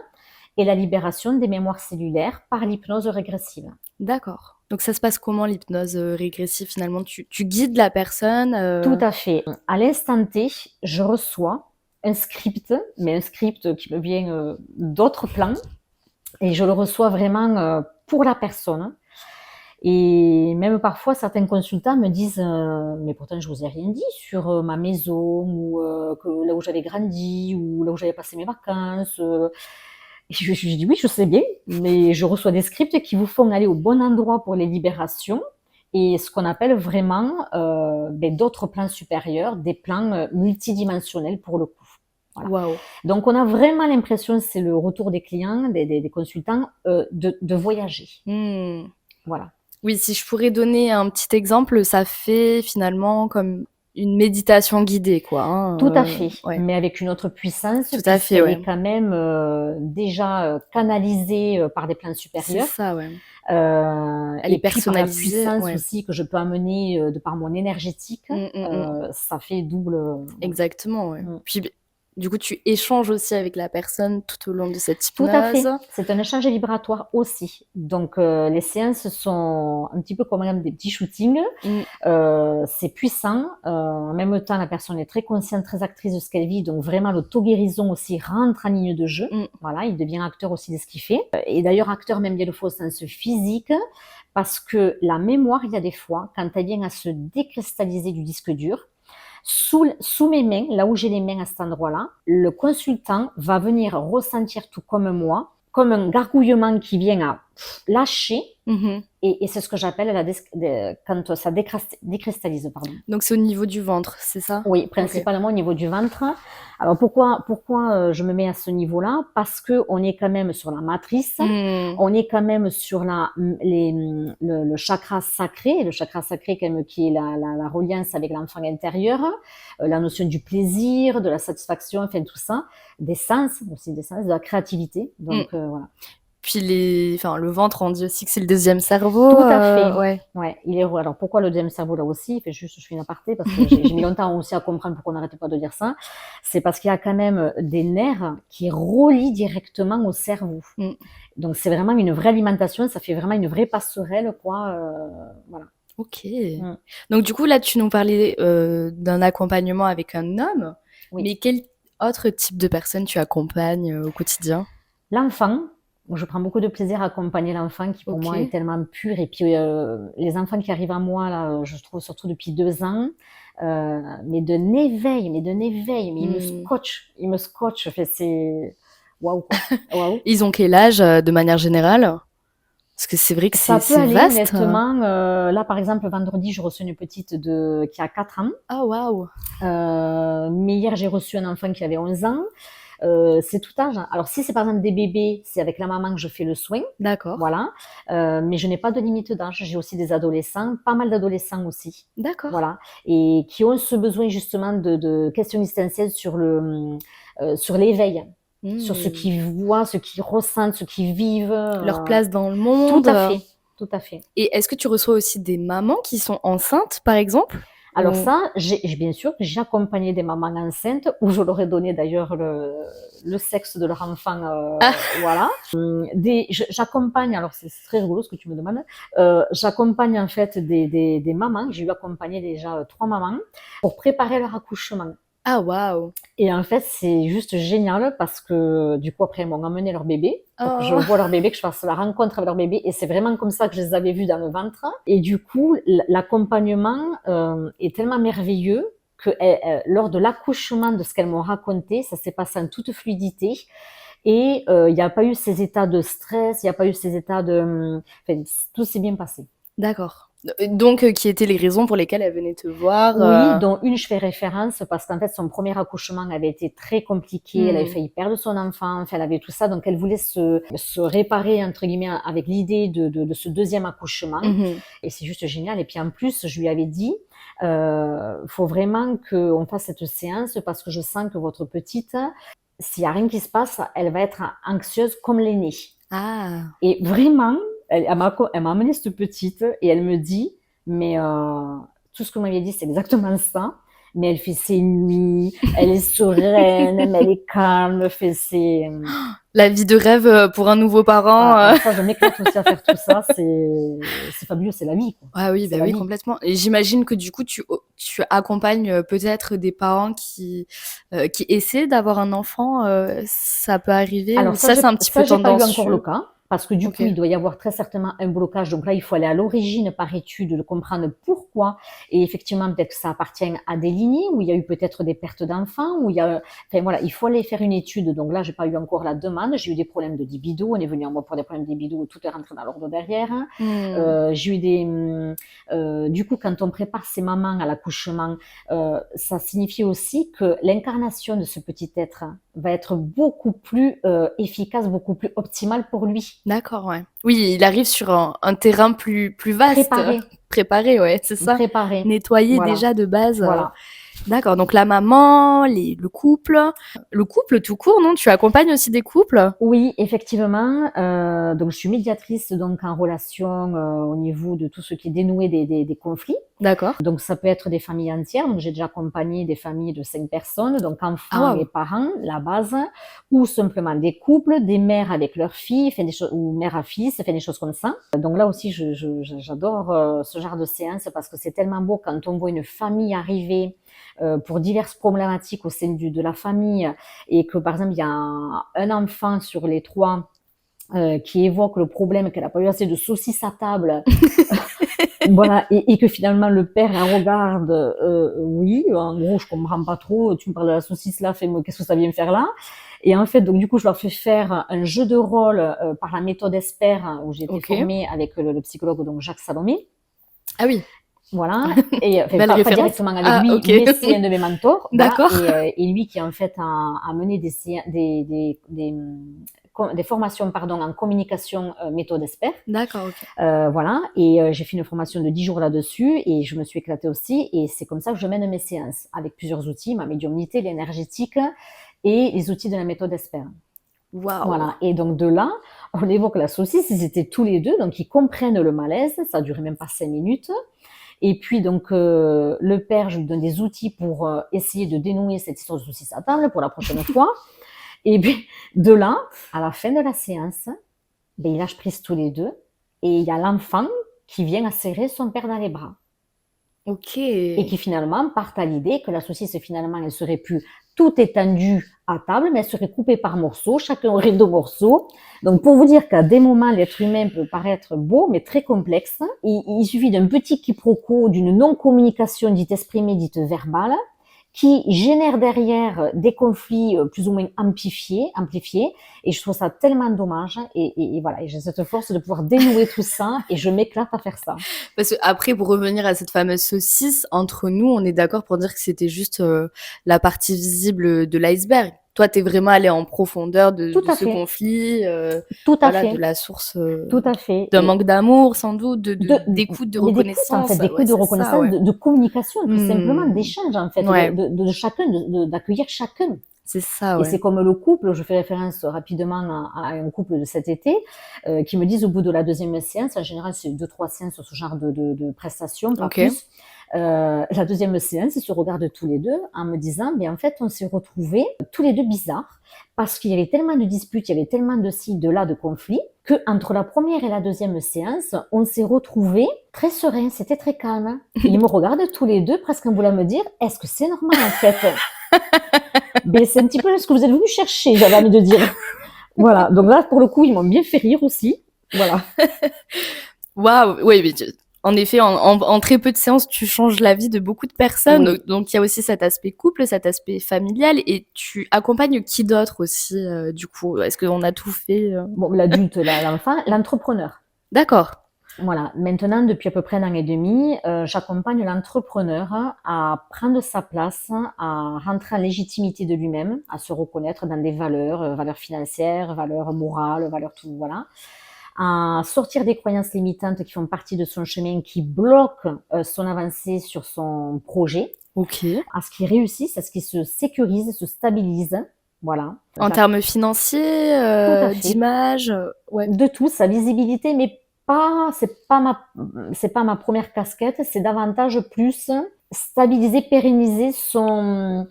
et la libération des mémoires cellulaires par l'hypnose régressive. D'accord. Donc, ça se passe comment, l'hypnose régressive, finalement? Tu guides la personne Tout à fait. À l'instant T, je reçois un script, mais un script qui me vient d'autres plans, et je le reçois vraiment pour la personne. Et même parfois, certains consultants me disent mais pourtant, je vous ai rien dit sur ma maison, ou là où j'avais grandi, ou là où j'avais passé mes vacances. Je dis oui, je sais bien, mais je reçois des scripts qui vous font aller au bon endroit pour les libérations, et ce qu'on appelle vraiment d'autres plans supérieurs, des plans multidimensionnels pour le coup. Voilà. Waouh. Donc, on a vraiment l'impression, c'est le retour des clients, des consultants, de voyager. Voilà. Oui, si je pourrais donner un petit exemple, ça fait finalement comme une méditation guidée, quoi. Hein, tout à fait, ouais. Mais avec une autre puissance. Tout à fait, elle ouais. est quand même déjà canalisée par des plans supérieurs. C'est ça, ouais. Elle est personnalisée. Par la puissance aussi que je peux amener de par mon énergétique, ça fait double. Exactement, ouais. Puis, du coup, tu échanges aussi avec la personne tout au long de cette hypnose. Tout à fait. C'est un échange vibratoire aussi. Donc, les séances sont un petit peu comme des petits shootings. C'est puissant. En même temps, la personne est très consciente, très actrice de ce qu'elle vit. Donc, vraiment, l'auto-guérison aussi rentre en ligne de jeu. Voilà, il devient acteur aussi de ce qu'il fait. Et d'ailleurs, acteur même bien le fois au sens physique. Parce que la mémoire, il y a des fois, quand elle vient à se décristalliser du disque dur, sous mes mains, là où j'ai les mains à cet endroit-là, le consultant va venir ressentir tout comme moi, comme un gargouillement qui vient à lâcher, et c'est ce que j'appelle quand ça décristallise. Pardon. Donc c'est au niveau du ventre, c'est ça? Oui, principalement au niveau du ventre. Alors pourquoi je me mets à ce niveau-là? Parce que on est quand même sur la matrice, on est quand même sur le chakra sacré, quand même, qui est la reliance avec l'enfant intérieur, la notion du plaisir, de la satisfaction, enfin tout ça, des sens, de la créativité. Donc voilà. Puis le ventre, on dit aussi que c'est le deuxième cerveau. Tout à fait. Ouais. Alors pourquoi le deuxième cerveau là aussi? Je fais une aparté parce que j'ai mis longtemps aussi à comprendre pourquoi on n'arrêtait pas de dire ça. C'est parce qu'il y a quand même des nerfs qui relient directement au cerveau. Donc c'est vraiment une vraie alimentation, ça fait vraiment une vraie passerelle, quoi. Voilà. Ok. Donc du coup là, tu nous parlais d'un accompagnement avec un homme. Oui. Mais quel autre type de personne tu accompagnes au quotidien? L'enfant. Je prends beaucoup de plaisir à accompagner l'enfant qui, pour moi, est tellement pur. Et puis, les enfants qui arrivent à moi, là, je trouve surtout depuis 2 ans, mais d'un éveil, mais ils me scotchent. C'est waouh, quoi. Wow. Ils ont quel âge, de manière générale? Parce que c'est vrai que c'est vaste. Ça peut aller, honnêtement. Là, par exemple, vendredi, je reçois une petite qui a 4 ans. Ah, waouh. Mais hier, j'ai reçu un enfant qui avait 11 ans. C'est tout âge. Alors, si c'est par exemple des bébés, c'est avec la maman que je fais le soin. D'accord. Voilà. Mais je n'ai pas de limite d'âge. J'ai aussi des adolescents, pas mal d'adolescents aussi. D'accord. Voilà. Et qui ont ce besoin justement de questions existentielles sur l'éveil. Sur ce qu'ils voient, ce qu'ils ressentent, ce qu'ils vivent. Leur place dans le monde. Tout à fait. Et est-ce que tu reçois aussi des mamans qui sont enceintes, par exemple? Alors Mmh. ça, bien sûr, j'ai accompagné des mamans enceintes où je leur ai donné d'ailleurs le sexe de leur enfant, Ah! voilà. J'accompagne, alors c'est très rigolo ce que tu me demandes, j'accompagne en fait des mamans, j'ai eu accompagné déjà 3 mamans pour préparer leur accouchement. Ah waouh! Et en fait, c'est juste génial parce que du coup, après, ils m'ont emmené leur bébé pour que je Oh! voie leur bébé, que je fasse la rencontre avec leur bébé. Et c'est vraiment comme ça que je les avais vus dans le ventre. Et du coup, l'accompagnement est tellement merveilleux que lors de l'accouchement de ce qu'elles m'ont raconté, ça s'est passé en toute fluidité. Et il n'y a pas eu ces états de stress, il n'y a pas eu ces états de... Enfin, tout s'est bien passé. D'accord. Donc qui étaient les raisons pour lesquelles elle venait te voir, Oui, dont une, je fais référence parce qu'en fait, son premier accouchement avait été très compliqué. Elle avait Mmh. failli perdre son enfant. Enfin, elle avait tout ça. Donc, elle voulait se réparer, entre guillemets, avec l'idée de ce deuxième accouchement. Mmh. Et c'est juste génial. Et puis, en plus, je lui avais dit, faut vraiment qu'on fasse cette séance parce que je sens que votre petite, s'il y a rien qui se passe, elle va être anxieuse comme l'aînée. Ah! Et vraiment, elle m'a amené cette petite et elle me dit, mais tout ce que vous m'aviez dit, c'est exactement ça. Mais elle fait ses nuits, elle est sereine, mais elle est calme, fait ses... La vie de rêve, pour un nouveau parent, Ah, ça, je m'éclate aussi à faire tout ça. C'est fabuleux, c'est la vie, quoi. Ah oui, C'est bah la oui, vie. complètement et j'imagine que du coup tu accompagnes, peut-être des parents qui essaient d'avoir un enfant, ça peut arriver ou Alors ça c'est un petit peu j'ai pas eu encore le tendancieux? cas, parce que du OK. coup, il doit y avoir très certainement un blocage. Donc là, il faut aller à l'origine par étude, de comprendre pourquoi. Et effectivement, peut-être que ça appartient à des lignées où il y a eu peut-être des pertes d'enfants, où il y a, enfin voilà, il faut aller faire une étude. Donc là, j'ai pas eu encore la demande. J'ai eu des problèmes de libido. On est venu à moi pour des problèmes de libido. Tout est rentré dans l'ordre derrière. Mmh. J'ai eu du coup, quand on prépare ses mamans à l'accouchement, ça signifie aussi que l'incarnation de ce petit être va être beaucoup plus efficace, beaucoup plus optimale pour lui. D'accord, ouais. Oui, il arrive sur un terrain plus vaste, Préparé, préparé, ouais, c'est ça. préparé. Nettoyé Voilà, déjà de base, voilà. d'accord, donc la maman, le couple tout court, non? Tu accompagnes aussi des couples? Oui, effectivement. Donc, je suis médiatrice donc en relation au niveau de tout ce qui est dénoué des conflits. D'accord. Donc, ça peut être des familles entières. Donc, j'ai déjà accompagné des familles de 5 personnes, donc Ah enfants et waouh! parents, la base, ou simplement des couples, des mères avec leurs filles, fait des choses, ou mère à fils, fait des choses comme ça. Donc là aussi, j'adore ce genre de séance parce que c'est tellement beau quand on voit une famille arriver pour diverses problématiques au sein de la famille et que, par exemple, il y a un enfant sur les 3 qui évoque le problème qu'elle n'a pas eu assez de saucisses à table. Voilà, et que finalement le père la regarde, oui, en gros, je comprends pas trop, tu me parles de la saucisse là, fais-moi, qu'est-ce que ça vient faire là? Et en fait, donc du coup, je leur fais faire un jeu de rôle par la méthode ESPER, où j'ai été OK. formée avec le psychologue donc Jacques Salomé. Ah oui, Voilà, et enfin belle pas référence. directement avec Ah lui, OK. mais c'est un de mes mentors, voilà, D'accord. et lui qui en fait a mené des formations pardon en communication méthode ESPER. D'accord, OK. Voilà, et j'ai fait une formation de 10 jours là-dessus et je me suis éclatée aussi. Et c'est comme ça que je mène mes séances avec plusieurs outils, ma médiumnité, l'énergétique et les outils de la méthode ESPER. Waouh! Voilà, et donc de là, on évoque la saucisse, ils étaient tous les deux, donc ils comprennent le malaise, ça a duré même pas 5 minutes. Et puis donc le père, je lui donne des outils pour essayer de dénouer cette histoire de saucisse à table pour la prochaine fois. Et puis de là, à la fin de la séance, ben, ils lâchent prise tous les deux. Et il y a l'enfant qui vient à serrer son père dans les bras. Et qui OK. finalement partent à l'idée que la saucisse, finalement, elle serait plus tout étendue à table, mais elle serait coupée par morceaux, chacun aurait 2 morceaux. Donc pour vous dire qu'à des moments, l'être humain peut paraître beau, mais très complexe. Il suffit d'un petit quiproquo, d'une non-communication dite exprimée, dite verbale, qui génère derrière des conflits plus ou moins amplifiés. Et je trouve ça tellement dommage. Et voilà, et j'ai cette force de pouvoir dénouer tout ça et je m'éclate à faire ça. Parce qu'après, pour revenir à cette fameuse saucisse, entre nous, on est d'accord pour dire que c'était juste, la partie visible, de l'iceberg. Toi, tu es vraiment allée en profondeur de Tout de à ce fait, conflit, tout à voilà, de fait, la source, tout à fait. d'un manque d'amour sans doute, De, d'écoute, de mais d'écoute, en fait, reconnaissance. Ouais, d'écoute, de c'est ça, reconnaissance, ouais. de communication, tout simplement, Mmh. d'échange, en fait, Ouais. de chacun, d'accueillir chacun. C'est ça, Et ouais. c'est comme le couple, je fais référence rapidement à un couple de cet été, qui me disent au bout de la deuxième séance, en général c'est 2-3 séances sur ce genre de prestations, pas OK. plus. La deuxième séance, ils se regardent tous les deux en me disant, en fait, on s'est retrouvés tous les deux bizarres, parce qu'il y avait tellement de disputes, il y avait tellement de ci, de là, de conflits, que entre la première et la deuxième séance, on s'est retrouvés très sereins, c'était très calme. Et ils me regardent tous les deux, presque en voulant me dire, est-ce que c'est normal en fait? Mais c'est un petit peu ce que vous êtes venu chercher, j'avais envie de dire. Voilà, donc là, pour le coup, ils m'ont bien fait rire aussi. Voilà. Waouh! Oui, mais en effet, en très peu de séances, tu changes la vie de beaucoup de personnes. Oui. Donc, il y a aussi cet aspect couple, cet aspect familial. Et tu accompagnes qui d'autre aussi, du coup? Est-ce qu'on a tout fait? Bon, l'adulte, l'enfant, l'entrepreneur. D'accord. Voilà. Maintenant, depuis à peu près un an et demi, j'accompagne l'entrepreneur à prendre sa place, à rentrer en légitimité de lui-même, à se reconnaître dans des valeurs, valeurs financières, valeurs morales, valeurs tout, voilà. À sortir des croyances limitantes qui font partie de son chemin, qui bloquent son avancée sur son projet, OK. à ce qu'il réussisse, à ce qu'il se sécurise, se stabilise. Voilà. En termes financiers, Tout à fait. d'image, ouais. De tout, sa visibilité, mais c'est pas ma première casquette, c'est davantage plus stabiliser, pérenniser son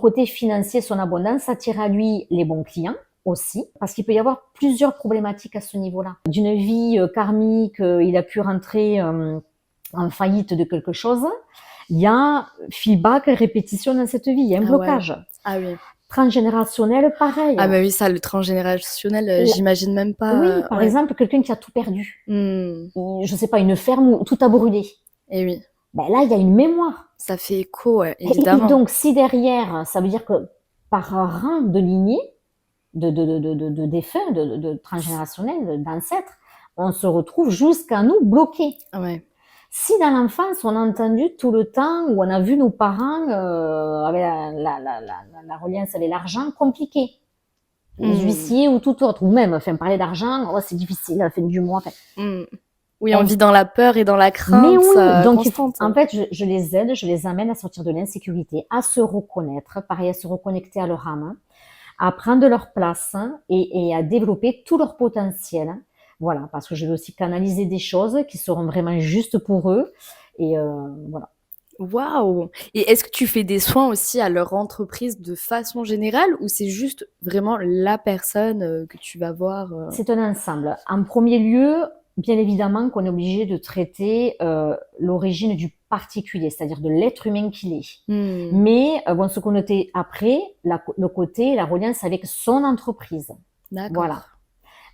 côté financier, son abondance, attirer à lui les bons clients aussi, parce qu'il peut y avoir plusieurs problématiques à ce niveau-là. D'une vie karmique, il a pu rentrer en faillite de quelque chose, il y a feedback, répétition dans cette vie, il y a un Ah ouais. blocage. Ah oui. Transgénérationnel, pareil. Ah bah oui, ça, le transgénérationnel, j'imagine même pas. Oui, par Ouais. exemple, quelqu'un qui a tout perdu. Hmm. Je sais pas, une ferme où tout a brûlé. Et oui, Ben là, il y a une mémoire. ça fait écho, ouais, Et évidemment. donc, si derrière, ça veut dire que par rang de lignée, de défunts, de transgénérationnels, d'ancêtres, on se retrouve jusqu'à nous bloqués. Ouais. Si dans l'enfance, on a entendu tout le temps, ou on a vu nos parents avec la reliance avec l'argent compliqué, les huissiers ou tout autre, ou même, enfin, parler d'argent, oh, c'est difficile, la fin du mois. Enfin, Oui, on vit dans la peur et dans la crainte. mais oui, donc constante. en fait, je les aide, je les amène à sortir de l'insécurité, à se reconnaître, pareil, à se reconnecter à leur âme, à prendre leur place et à développer tout leur potentiel. Voilà, parce que je vais aussi canaliser des choses qui seront vraiment justes pour eux. Et voilà. Waouh! Et est-ce que tu fais des soins aussi à leur entreprise de façon générale ou c'est juste vraiment la personne que tu vas voir C'est un ensemble. En premier lieu, bien évidemment qu'on est obligé de traiter l'origine du particulier, c'est-à-dire de l'être humain qu'il est. Mais bon, ce qu'on notait après, le côté, la reliance avec son entreprise. D'accord. Voilà.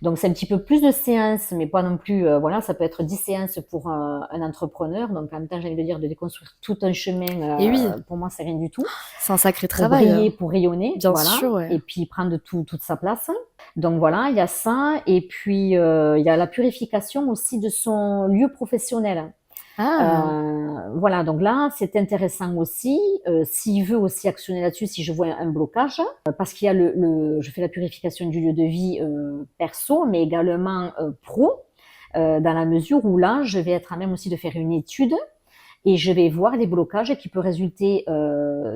Donc c'est un petit peu plus de séances, mais pas non plus, voilà, ça peut être 10 séances pour un entrepreneur. Donc en même temps, j'ai envie de dire, de déconstruire tout un chemin, Et oui. pour moi, c'est rien du tout. C'est un sacré Pour travail. briller, pour rayonner, Bien voilà. sûr, ouais. Et puis prendre toute sa place. Donc voilà, il y a ça. Et puis il y a la purification aussi de son lieu professionnel. Voilà, donc là, c'est intéressant aussi. S'il veut aussi actionner là-dessus, si je vois un blocage, parce qu'il y a je fais la purification du lieu de vie perso, mais également pro, dans la mesure où là, je vais être à même aussi de faire une étude et je vais voir les blocages qui peuvent résulter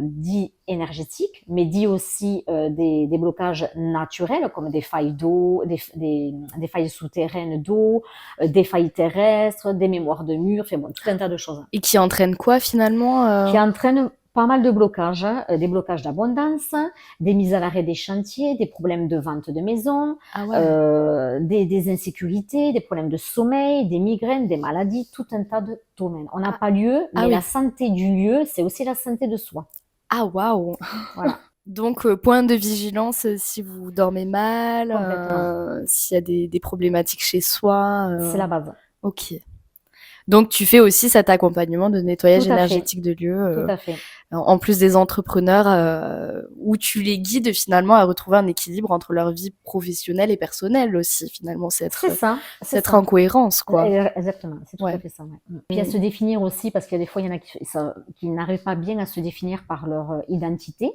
dits énergétiques, mais dits aussi des blocages naturels, comme des failles d'eau, des failles souterraines d'eau, des failles terrestres, des mémoires de murs, enfin bon, tout un tas de choses. Et qui entraînent quoi finalement Qui entraînent pas mal de blocages, des blocages d'abondance, des mises à l'arrêt des chantiers, des problèmes de vente de maison, des insécurités, des problèmes de sommeil, des migraines, des maladies, tout un tas de domaines. On n'a pas lieu, mais la santé du lieu, c'est aussi la santé de soi. Ah waouh! Voilà. Donc point de vigilance si vous dormez mal, s'il y a des problématiques chez soi. C'est la base. Ok. Donc tu fais aussi cet accompagnement de nettoyage énergétique de lieux. Tout à fait. En plus des entrepreneurs où tu les guides finalement à retrouver un équilibre entre leur vie professionnelle et personnelle aussi finalement. C'est être en cohérence quoi. Exactement, c'est tout à fait ça. Ouais. Puis à se définir aussi, parce qu'il y a des fois il y en a qui n'arrivent pas bien à se définir par leur identité.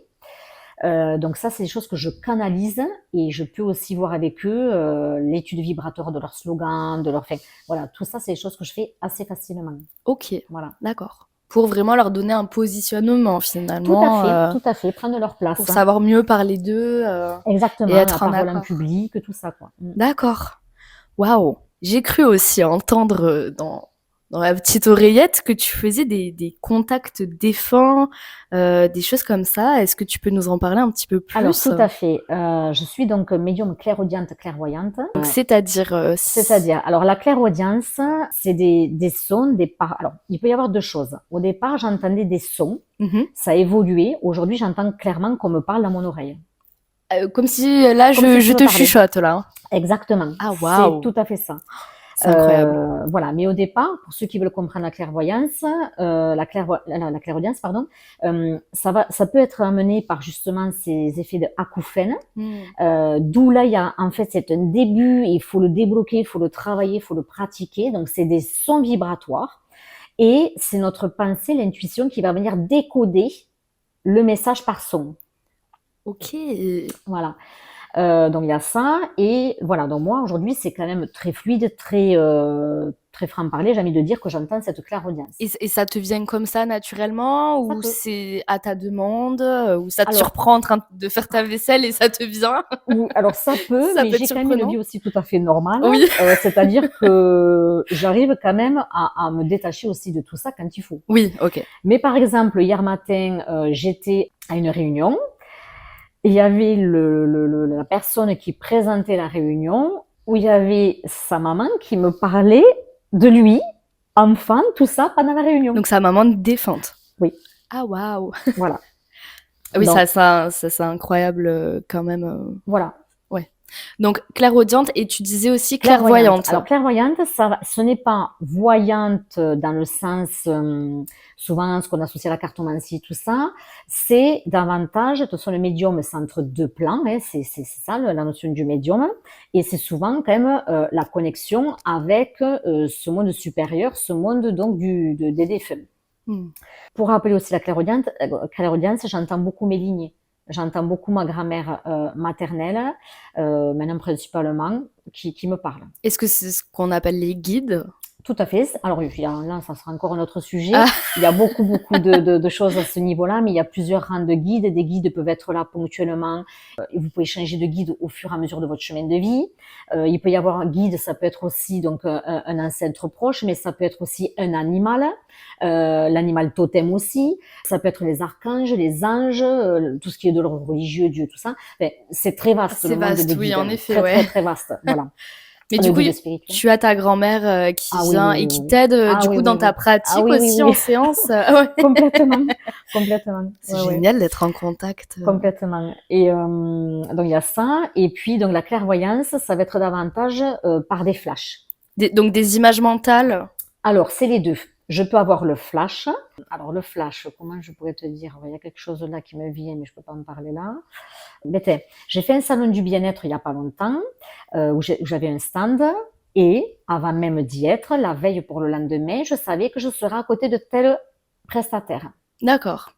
Donc ça, c'est des choses que je canalise et je peux aussi voir avec eux l'étude vibratoire de leur slogan, de leur... Enfin, voilà, tout ça, c'est des choses que je fais assez facilement. Ok, voilà. D'accord. pour vraiment leur donner un positionnement finalement, tout à fait, prendre leur place. pour savoir mieux parler d'eux, Exactement, et être la en parole en accord. public, tout ça, quoi. D'accord. Waouh! J'ai cru aussi entendre, dans la petite oreillette que tu faisais des contacts défunts, des choses comme ça. Est-ce que tu peux nous en parler un petit peu Alors, plus? tout à fait. Je suis donc médium clairaudiente, clairvoyante. Donc c'est-à-dire, C'est-à-dire, alors la clairaudience, c'est des sons, alors, il peut y avoir deux choses. Au départ, j'entendais des sons, Mmh. ça a évolué. Aujourd'hui, j'entends clairement qu'on me parle dans mon oreille. Comme si, là, Comme si tu je me te parlais. chuchote, là, hein? Exactement. Ah C'est waouh! tout à fait ça. C'est incroyable. Voilà. Mais au départ, pour ceux qui veulent comprendre la clairvoyance, la clairaudience, pardon, ça peut être amené par justement ces effets de acouphènes. D'où là, il y a, en fait, c'est un début, il faut le débloquer, il faut le travailler, il faut le pratiquer. Donc, c'est des sons vibratoires. Et c'est notre pensée, l'intuition qui va venir décoder le message par son. OK. Voilà. Donc il y a ça, et voilà. Donc moi aujourd'hui c'est quand même très fluide, très franc-parler. J'ai envie de dire que j'entends cette clairaudience. Et ça te vient comme ça naturellement, Ça ou peut. c'est à ta demande, ou ça te Alors, surprend en train de faire ta vaisselle et ça te vient? alors ça peut, Ça mais peut être j'ai quand même une surprenant. vie aussi tout à fait normale. Oui. C'est-à-dire que j'arrive quand même à me détacher aussi de tout ça quand il faut. Oui, OK. Mais par exemple hier matin, j'étais à une réunion. Il y avait la personne qui présentait la réunion, où il y avait sa maman qui me parlait de lui, enfant, tout ça, pendant la réunion. Donc sa maman défunte? Oui. Ah waouh! Voilà. Oui, Donc, ça c'est incroyable, quand même, voilà. ouais. Donc clairaudiente, et tu disais aussi clairvoyante. Alors, clairvoyante, ce n'est pas voyante dans le sens, souvent, ce qu'on associe à la cartomancie, tout ça. C'est davantage, de toute façon, le médium, c'est entre deux plans, hein, c'est ça, la notion du médium. Et c'est souvent, quand même, la connexion avec ce monde supérieur, ce monde, donc, des défunts. Pour rappeler aussi la clairaudience, j'entends beaucoup mes lignées. J'entends beaucoup ma grand-mère maternelle, maintenant principalement, qui me parle. Est-ce que c'est ce qu'on appelle les guides? Tout à fait. Alors là, ça sera encore un autre sujet. Ah. Il y a beaucoup de choses à ce niveau-là, mais il y a plusieurs rangs de guides. Des guides peuvent être là ponctuellement. Vous pouvez changer de guide au fur et à mesure de votre chemin de vie. Il peut y avoir un guide, ça peut être aussi donc un ancêtre proche, mais ça peut être aussi un animal, l'animal totem aussi. Ça peut être les archanges, les anges, tout ce qui est de l'ordre religieux, Dieu, tout ça. Enfin, c'est très vaste. C'est le monde vaste, des oui, guides. en effet, très, ouais. très, très vaste. Voilà. Mais du coup, tu as ta grand-mère qui vient et qui t'aide du coup dans ta pratique aussi en séance. Ouais. Complètement, complètement. C'est génial d'être en contact. Complètement. Et donc il y a ça, et puis donc la clairvoyance, ça va être davantage par des flashs. Donc des images mentales. Alors c'est les deux. Je peux avoir le flash. Alors le flash, comment je pourrais te dire? Il y a quelque chose là qui me vient, mais je peux pas en parler là. J'ai fait un salon du bien-être il y a pas longtemps, où j'avais un stand, et avant même d'y être, la veille pour le lendemain, je savais que je serais à côté de tel prestataire. D'accord.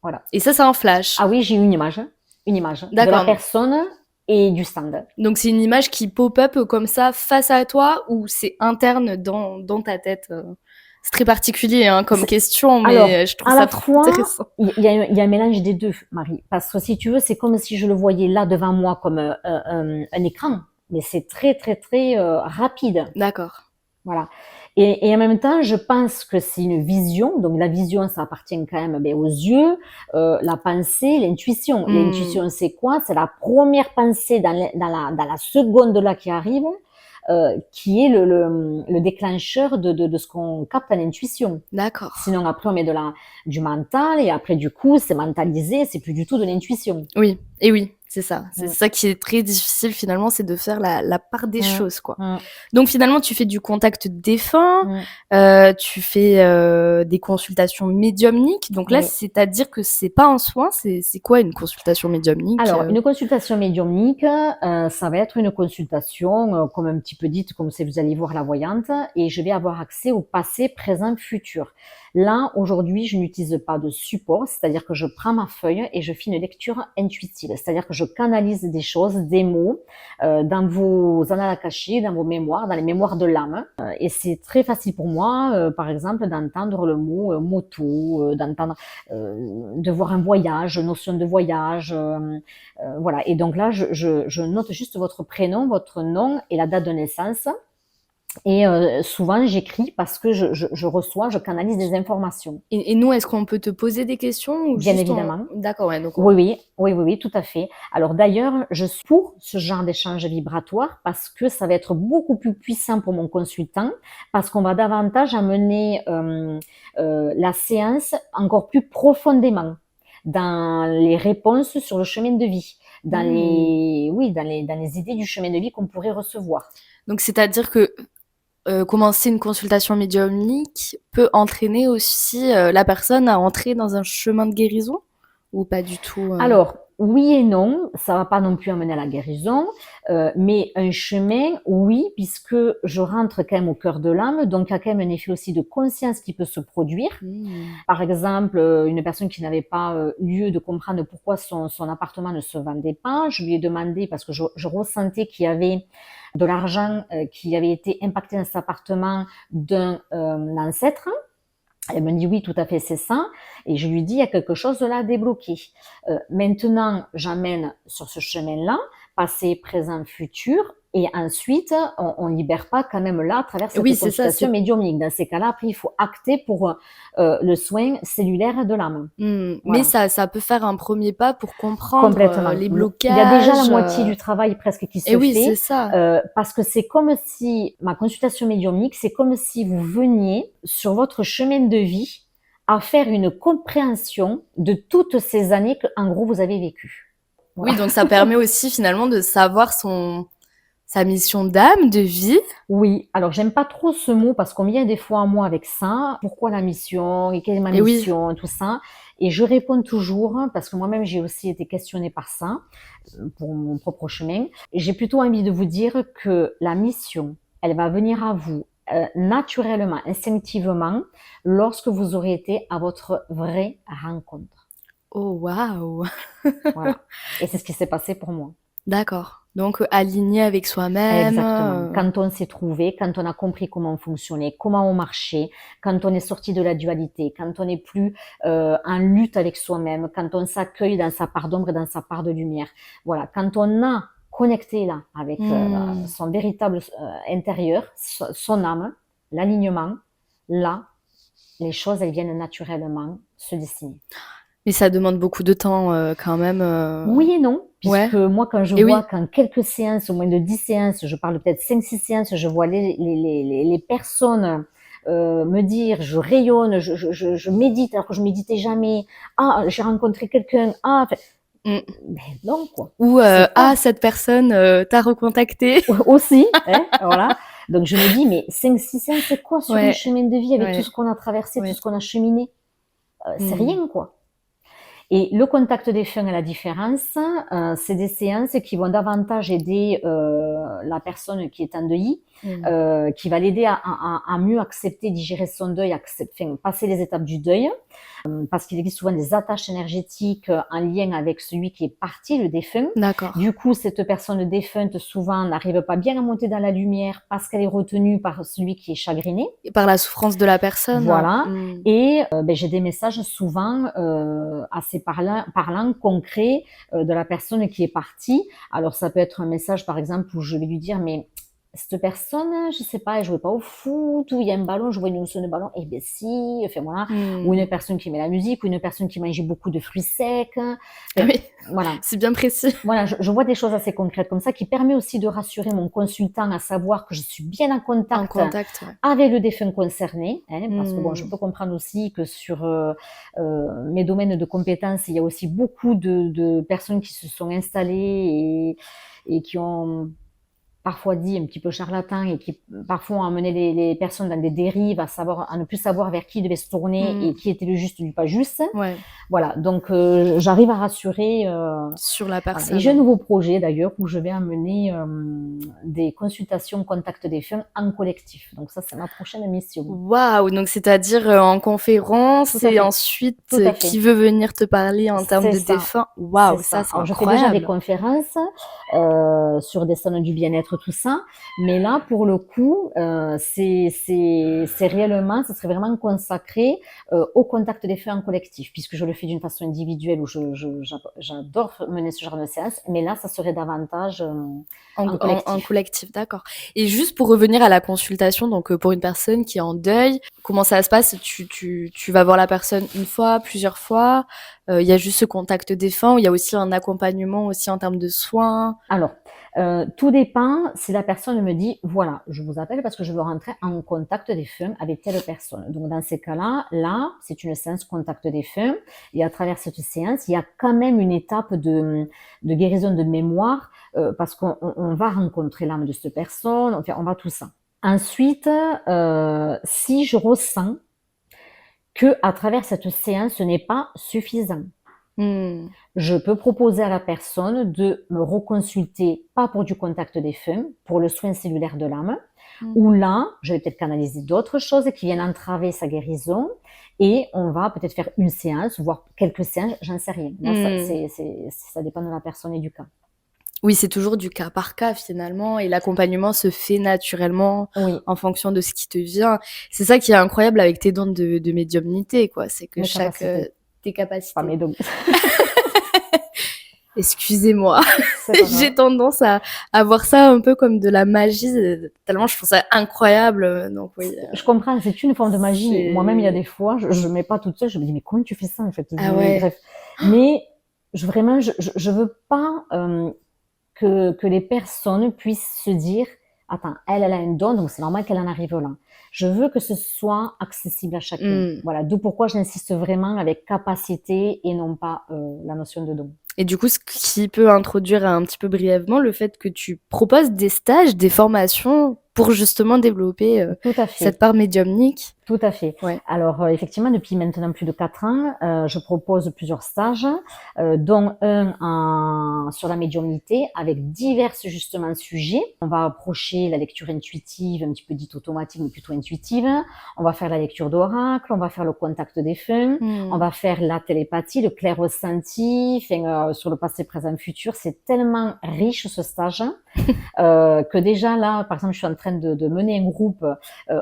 Voilà. Et ça, c'est un flash. Ah oui, j'ai une image de la personne et du stand. Donc c'est une image qui pop-up comme ça face à toi, ou c'est interne dans ta tête? C'est très particulier comme question, mais alors, je trouve ça trop intéressant. Il y a un mélange des deux, Marie. Parce que si tu veux, c'est comme si je le voyais là devant moi comme un écran. Mais c'est très, très, très rapide. D'accord. Voilà. Et en même temps, je pense que c'est une vision. Donc la vision, ça appartient quand même aux yeux, la pensée, l'intuition. L'intuition, c'est quoi? C'est la première pensée dans la seconde là qui arrive, qui est le déclencheur de ce qu'on capte à l'intuition. D'accord. Sinon après on met du mental, et après du coup c'est mentalisé, c'est plus du tout de l'intuition. Oui, et oui, c'est ça. C'est ça qui est très difficile finalement, c'est de faire la part des choses, quoi. Donc finalement tu fais du contact défunt, tu fais des consultations médiumniques. Donc là, c'est-à-dire que c'est pas un soin, c'est quoi une consultation médiumnique? Alors une consultation médiumnique, ça va être une consultation comme un petit peu dite, comme si vous alliez voir la voyante, et je vais avoir accès au passé, présent, futur. Là, aujourd'hui, je n'utilise pas de support, c'est-à-dire que je prends ma feuille et je fais une lecture intuitive, c'est-à-dire que je canalise des choses, des mots, dans vos annales akashiques, dans vos mémoires, dans les mémoires de l'âme. Et c'est très facile pour moi, par exemple, d'entendre le mot moto, de voir un voyage, notion de voyage, voilà. Et donc là, je note juste votre prénom, votre nom et la date de naissance. Et souvent, j'écris parce que je reçois, je canalise des informations. Et nous, est-ce qu'on peut te poser des questions ou Bien juste évidemment. D'accord, ouais, donc Oui, tout à fait. Alors d'ailleurs, je suis pour ce genre d'échange vibratoire parce que ça va être beaucoup plus puissant pour mon consultant, parce qu'on va davantage amener la séance encore plus profondément dans les réponses sur le chemin de vie, dans les idées du chemin de vie qu'on pourrait recevoir. Donc c'est-à-dire que commencer une consultation médiumnique peut entraîner aussi la personne à entrer dans un chemin de guérison ou pas du tout Alors, oui et non, ça va pas non plus amener à la guérison, mais un chemin, oui, puisque je rentre quand même au cœur de l'âme, donc il y a quand même un effet aussi de conscience qui peut se produire. Par exemple, une personne qui n'avait pas lieu de comprendre pourquoi son appartement ne se vendait pas, je lui ai demandé, parce que je ressentais qu'il y avait de l'argent qui avait été impacté dans cet appartement d'un ancêtre. Elle me dit oui, tout à fait, c'est ça. Et je lui dis, il y a quelque chose de là à débloquer. Maintenant, j'amène sur ce chemin-là, passé, présent, futur. Et ensuite, on libère pas quand même là à travers cette consultation médiumnique. Dans ces cas-là, après, il faut acter pour le soin cellulaire de l'âme. Voilà. Mais ça peut faire un premier pas pour comprendre les blocages. Il y a déjà la moitié du travail presque qui se fait. Oui, c'est ça. Parce que c'est comme si, ma consultation médiumnique, c'est comme si vous veniez sur votre chemin de vie à faire une compréhension de toutes ces années que, en gros, vous avez vécues. Voilà. Oui, donc ça permet aussi finalement de savoir sa mission d'âme, de vie. Oui, alors j'aime pas trop ce mot parce qu'on vient des fois à moi avec ça. Pourquoi la mission et quelle est ma mission, tout ça. Et je réponds toujours, parce que moi-même j'ai aussi été questionnée par ça, pour mon propre chemin. Et j'ai plutôt envie de vous dire que la mission, elle va venir à vous naturellement, instinctivement, lorsque vous aurez été à votre vraie rencontre. Oh, waouh. Voilà. Et c'est ce qui s'est passé pour moi. D'accord. Donc, aligné avec soi-même. Exactement. Quand on s'est trouvé, quand on a compris comment on fonctionnait, comment on marchait, quand on est sorti de la dualité, quand on n'est plus en lutte avec soi-même, quand on s'accueille dans sa part d'ombre et dans sa part de lumière. Voilà. Quand on a connecté là avec son véritable intérieur, son âme, l'alignement, là, les choses, elles viennent naturellement se dessiner. Mais ça demande beaucoup de temps quand même. Oui et non, puisque moi quand je vois qu'en quelques séances, au moins de 10 séances, je parle peut-être 5-6 séances, je vois les personnes me dire, je rayonne, je médite alors que je méditais jamais. Ah, j'ai rencontré quelqu'un. Ah, ben non quoi. Ou cette personne t'a recontacté. Aussi, hein, voilà. Donc je me dis, mais 5-6 séances, c'est quoi sur le chemin de vie avec tout ce qu'on a traversé, tout ce qu'on a cheminé? C'est rien quoi. Et le contact des feux à la différence, c'est des séances qui vont davantage aider la personne qui est en deuil, qui va l'aider à mieux accepter, digérer son deuil, passer les étapes du deuil, parce qu'il existe souvent des attaches énergétiques en lien avec celui qui est parti, le défunt. D'accord. Du coup, cette personne défunte souvent n'arrive pas bien à monter dans la lumière parce qu'elle est retenue par celui qui est chagriné. Et par la souffrance de la personne. Voilà. Et j'ai des messages souvent assez parlants, concrets de la personne qui est partie. Alors ça peut être un message par exemple où je vais lui dire mais cette personne, je sais pas, elle jouait pas au foot, ou il y a un ballon, je vois une notion de ballon, eh ben si, enfin voilà, ou une personne qui met la musique, ou une personne qui mangeait beaucoup de fruits secs. Oui, voilà. C'est bien précis. Voilà, je vois des choses assez concrètes comme ça qui permet aussi de rassurer mon consultant à savoir que je suis bien en contact avec le défunt concerné, hein, parce que bon, je peux comprendre aussi que sur mes domaines de compétences, il y a aussi beaucoup de personnes qui se sont installées et qui ont parfois dit un petit peu charlatans et qui parfois ont amené les personnes dans des dérives, à ne plus savoir vers qui ils devaient se tourner et qui était le juste du pas juste. Ouais. Voilà, donc j'arrive à rassurer. Sur la Voilà. personne. Et j'ai un nouveau projet d'ailleurs où je vais amener des consultations contact des femmes en collectif. Donc ça, c'est ma prochaine mission. Waouh! Donc c'est-à-dire, en conférence Tout à et fait. ensuite, Tout à fait. qui veut venir te parler en termes C'est de ça. défunt? Waouh, C'est ça, ça. c'est Alors, je fais déjà des incroyable. conférences sur des salons du bien-être, tout ça. Mais là, pour le coup, c'est réellement, ça serait vraiment consacré au contact des faits en collectif, puisque je le fais d'une façon individuelle où j'adore mener ce genre de séance. Mais là, ça serait davantage en collectif. En collectif, d'accord. Et juste pour revenir à la consultation, donc pour une personne qui est en deuil, comment ça se passe? Tu vas voir la personne une fois, plusieurs fois? Il y a juste ce contact défunt ou il y a aussi un accompagnement aussi en termes de soins? Alors, tout dépend si la personne me dit, voilà, je vous appelle parce que je veux rentrer en contact des femmes avec telle personne. Donc, dans ces cas-là, là, c'est une séance contact des femmes. Et à travers cette séance, il y a quand même une étape de guérison de mémoire parce qu'on va rencontrer l'âme de cette personne, enfin, on va tout ça. Ensuite, si je ressens que à travers cette séance, ce n'est pas suffisant, je peux proposer à la personne de me reconsulter, pas pour du contact des femmes, pour le soin cellulaire de l'âme, où là, je vais peut-être canaliser d'autres choses qui viennent entraver sa guérison, et on va peut-être faire une séance, voire quelques séances, j'en sais rien. Là, ça dépend de la personne et du cas. Oui, c'est toujours du cas par cas finalement, et l'accompagnement se fait naturellement en fonction de ce qui te vient. C'est ça qui est incroyable avec tes dons de médiumnité, quoi. C'est que tes capacités. Pas mes dons. Excusez-moi, j'ai tendance à voir ça un peu comme de la magie, tellement je trouve ça incroyable. Donc oui. Je comprends, c'est une forme de magie. Moi-même, il y a des fois, je mets pas toute seule, je me dis mais comment tu fais ça en fait? Ah ouais. Bref, mais vraiment, je veux pas que les personnes puissent se dire attends, elle a un don, donc c'est normal qu'elle en arrive là. Je veux que ce soit accessible à chacun. Voilà, d'où pourquoi j'insiste vraiment avec capacité et non pas la notion de don. Et du coup, ce qui peut introduire un petit peu brièvement le fait que tu proposes des stages, des formations pour justement développer cette part médiumnique. Tout à fait. Ouais. Alors, effectivement, depuis maintenant plus de 4 ans, je propose plusieurs stages, dont un sur la médiumnité avec divers justement sujets. On va approcher la lecture intuitive, un petit peu dite automatique, mais plutôt intuitive. On va faire la lecture d'oracle, on va faire le contact des femmes, on va faire la télépathie, le clair ressenti, sur le passé, présent, futur. C'est tellement riche ce stage que déjà là, par exemple, je suis en train de mener un groupe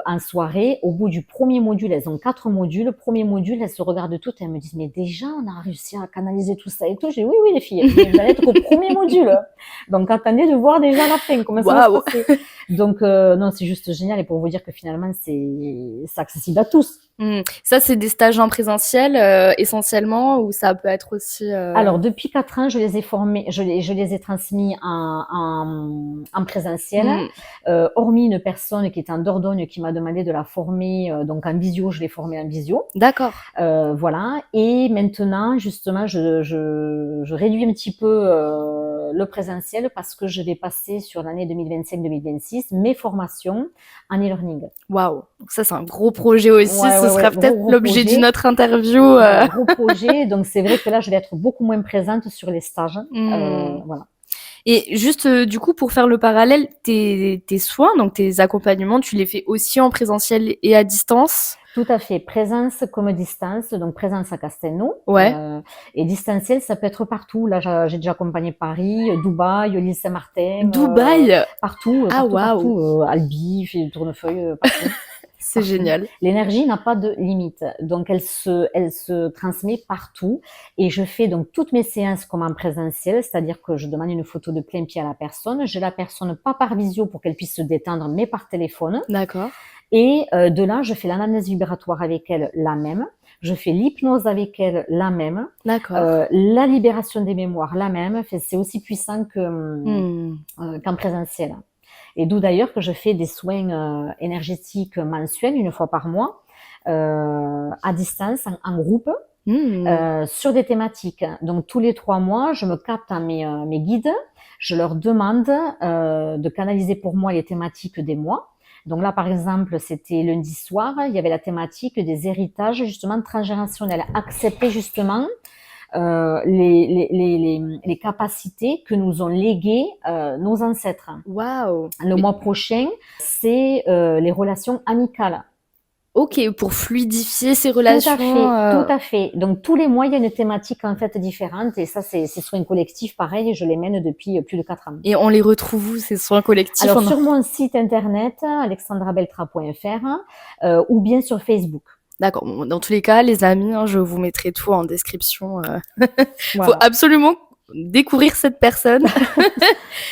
en soirée. Au bout du premier module, elles ont 4 modules. Le premier module, elles se regardent toutes et elles me disent mais déjà on a réussi à canaliser tout ça et tout. J'ai dit oui les filles, vous allez être au premier module. Donc attendez de voir déjà la fin, comment ça va se passer. Donc non, c'est juste génial et pour vous dire que finalement c'est accessible à tous. Ça, c'est des stages en présentiel essentiellement ou ça peut être aussi... Alors, depuis 4 ans, je les ai formés, je les ai transmis en présentiel, hormis une personne qui est en Dordogne qui m'a demandé de la former, donc en visio, je l'ai formée en visio. D'accord. Voilà. Et maintenant, justement, je réduis un petit peu le présentiel parce que je vais passer sur l'année 2025-2026 mes formations en e-learning. Waouh. Donc ça, c'est un gros projet aussi. Ce sera peut-être l'objet d'une autre interview. Gros projet. Donc c'est vrai que là, je vais être beaucoup moins présente sur les stages. Voilà. Et juste, du coup, pour faire le parallèle, tes soins, donc tes accompagnements, tu les fais aussi en présentiel et à distance? Tout à fait. Présence comme distance. Donc, présence à Castelnau. Ouais. Et distanciel, ça peut être partout. Là, j'ai déjà accompagné Paris, Dubaï, l'île Saint-Martin. Dubaï? Partout. Ah, waouh. Albi, Tournefeuille, partout. C'est génial. L'énergie n'a pas de limite. Donc, elle se transmet partout. Et je fais donc toutes mes séances comme en présentiel, c'est-à-dire que je demande une photo de plein pied à la personne. J'ai la personne pas par visio pour qu'elle puisse se détendre, mais par téléphone. D'accord. Et de là, je fais l'analyse vibratoire avec elle, la même. Je fais l'hypnose avec elle, la même. D'accord. La libération des mémoires, la même. C'est aussi puissant qu'en présentiel. Et d'où d'ailleurs que je fais des soins énergétiques mensuels, une fois par mois, à distance, en groupe. sur des thématiques. Donc tous les 3 mois, je me capte à mes guides, je leur demande de canaliser pour moi les thématiques des mois. Donc là, par exemple, c'était lundi soir, il y avait la thématique des héritages justement transgénérationnels. Accepter justement les capacités que nous ont léguées nos ancêtres. Waouh! Le mois prochain, c'est les relations amicales. Ok, pour fluidifier ces relations. Tout à fait. Donc tous les mois, il y a une thématique en fait différente et ça, c'est soins collectifs, pareil, je les mène depuis plus de 4 ans. Et on les retrouve où, ces soins collectifs? Alors sur mon site internet, alexandrabeltra.fr ou bien sur Facebook. D'accord. Bon, dans tous les cas, les amis, je vous mettrai tout en description. Voilà. Faut absolument découvrir cette personne.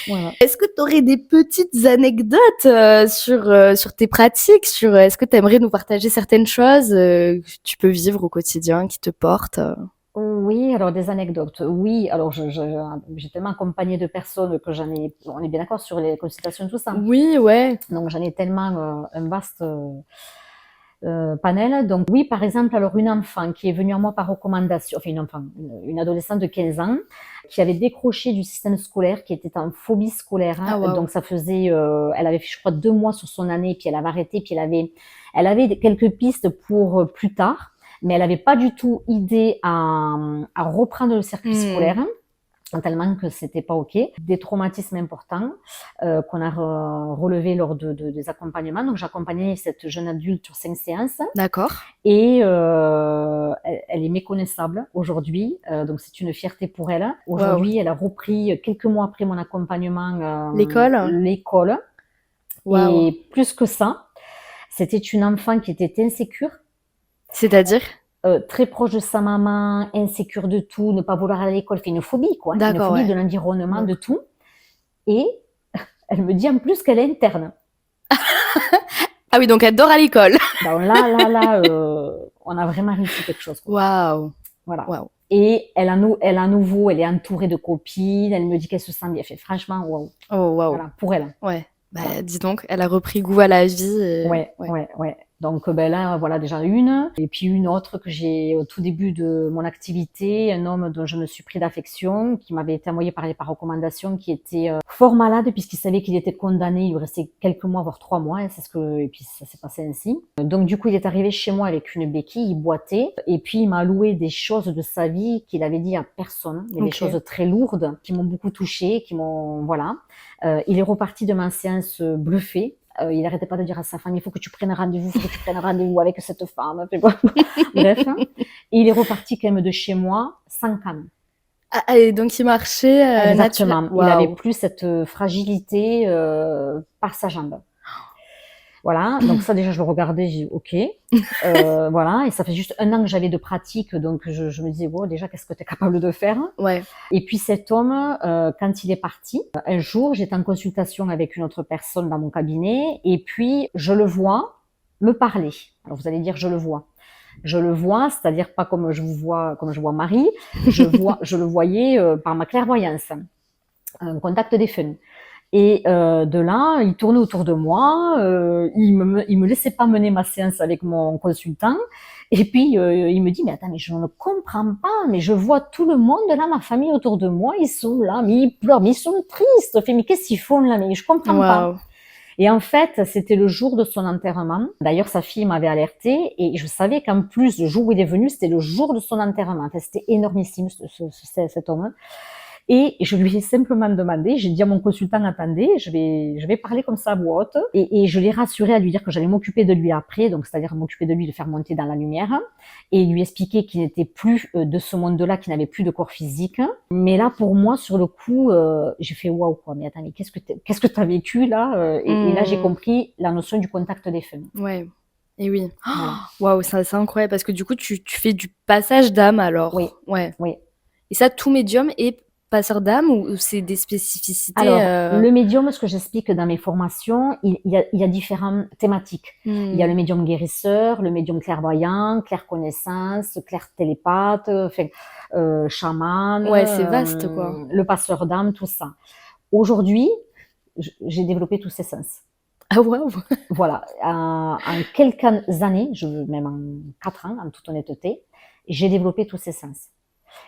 Voilà. Est-ce que tu aurais des petites anecdotes sur tes pratiques, est-ce que tu aimerais nous partager certaines choses que tu peux vivre au quotidien qui te portent? Oui, alors des anecdotes. Oui, alors j'ai tellement accompagné de personnes que on est bien d'accord sur les consultations, tout ça. Oui, ouais. Donc j'en ai tellement un vaste panel. Donc oui, par exemple, alors une enfant qui est venue à moi par recommandation, enfin une adolescente de 15 ans, qui avait décroché du système scolaire, qui était en phobie scolaire. Ah, wow. Donc ça faisait, elle avait fait, je crois, 2 mois sur son année, puis elle avait arrêté, puis elle avait quelques pistes pour plus tard, mais elle n'avait pas du tout idée à reprendre le circuit scolaire. Tellement que c'était pas ok. Des traumatismes importants qu'on a relevés lors des accompagnements. Donc j'accompagnais cette jeune adulte sur 5 séances. D'accord. Et elle est méconnaissable aujourd'hui. Donc c'est une fierté pour elle. Aujourd'hui, wow. Elle a repris quelques mois après mon accompagnement l'école. Wow. Et plus que ça, c'était une enfant qui était insécure. C'est-à-dire très proche de sa maman, insécure de tout, ne pas vouloir aller à l'école, fait une phobie, quoi. Une phobie de l'environnement, de tout. Et elle me dit en plus qu'elle est interne. Ah oui, donc elle dort à l'école. Donc là, on a vraiment réussi quelque chose. Waouh. Voilà. Wow. Et elle à nouveau, elle est entourée de copines, elle me dit qu'elle se sent bien. Fait franchement, waouh. Oh, waouh. Voilà, pour elle. Ouais. Bah, voilà. Dis donc, elle a repris goût à la vie. Et... Ouais. Donc là, voilà déjà une. Et puis une autre que j'ai au tout début de mon activité, un homme dont je me suis pris d'affection, qui m'avait été envoyé par recommandation, qui était fort malade puisqu'il savait qu'il était condamné. Il lui restait quelques mois, voire 3 mois. Et puis ça s'est passé ainsi. Donc du coup, il est arrivé chez moi avec une béquille, il boitait. Et puis il m'a loué des choses de sa vie qu'il avait dit à personne. Des choses très lourdes qui m'ont beaucoup touchée, qui m'ont... Voilà. Il est reparti de ma séance bluffé. Il n'arrêtait pas de dire à sa femme, il faut que tu prennes rendez-vous avec cette femme. Bref. Et il est reparti quand même de chez moi sans canne. Ah, et donc il marchait exactement. Wow. Il avait plus cette fragilité par sa jambe. Voilà, donc ça déjà je le regardais, j'ai dit ok, voilà, et ça fait juste 1 an que j'avais de pratique, donc je me disais wow, déjà qu'est-ce que tu es capable de faire. Ouais. Et puis cet homme, quand il est parti, un jour j'étais en consultation avec une autre personne dans mon cabinet, et puis je le vois me parler. Alors vous allez dire je le vois, c'est-à-dire pas comme je vois Marie, je le voyais par ma clairvoyance, un contact défunt. Et de là, il tournait autour de moi, il me laissait pas mener ma séance avec mon consultant. Et puis il me dit mais attends, mais je ne comprends pas, mais je vois tout le monde là, ma famille autour de moi, ils sont là, mais ils pleurent, mais ils sont tristes. Mais qu'est-ce qu'ils font là? Mais je comprends pas. Et en fait, c'était le jour de son enterrement. D'ailleurs, sa fille m'avait alertée et je savais qu'en plus, le jour où il est venu, c'était le jour de son enterrement. Enfin, c'était énormissime cet homme. Et je lui ai simplement demandé, j'ai dit à mon consultant, attendez, je vais parler comme ça à voix haute. Et je l'ai rassuré à lui dire que j'allais m'occuper de lui après, donc c'est-à-dire m'occuper de lui, le faire monter dans la lumière, et lui expliquer qu'il n'était plus de ce monde-là, qu'il n'avait plus de corps physique. Mais là, pour moi, sur le coup, j'ai fait waouh, quoi. Mais attends, mais qu'est-ce que t'as vécu là et là, j'ai compris la notion du contact défunt. Ouais. Et oui. Waouh, ça c'est incroyable parce que du coup, tu fais du passage d'âme alors. Oui. Ouais. Oui. Et ça, tout médium est passeur d'âme ou c'est des spécificités? Alors, le médium, ce que j'explique dans mes formations, il y a différentes thématiques. Il y a le médium guérisseur, le médium clairvoyant, clair-connaissance, clair-télépathe, chaman. Ouais, c'est vaste, quoi. Le passeur d'âme, tout ça. Aujourd'hui, j'ai développé tous ces sens. Ah, waouh! Voilà. En quelques années, même en 4 ans, en toute honnêteté, j'ai développé tous ces sens.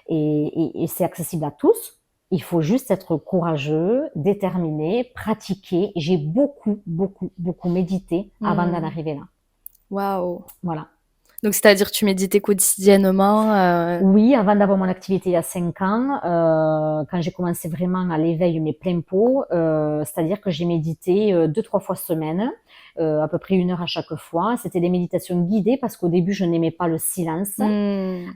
Et c'est accessible à tous. Il faut juste être courageux, déterminé, pratiquer. J'ai beaucoup, beaucoup, beaucoup médité avant d'en arriver là. Waouh. Voilà. Donc, c'est-à-dire tu méditais quotidiennement Oui, avant d'avoir mon activité il y a 5 ans, quand j'ai commencé vraiment à l'éveil, mais plein pot, c'est-à-dire que j'ai médité 2-3 fois semaine, à peu près 1 heure à chaque fois. C'était des méditations guidées parce qu'au début, je n'aimais pas le silence.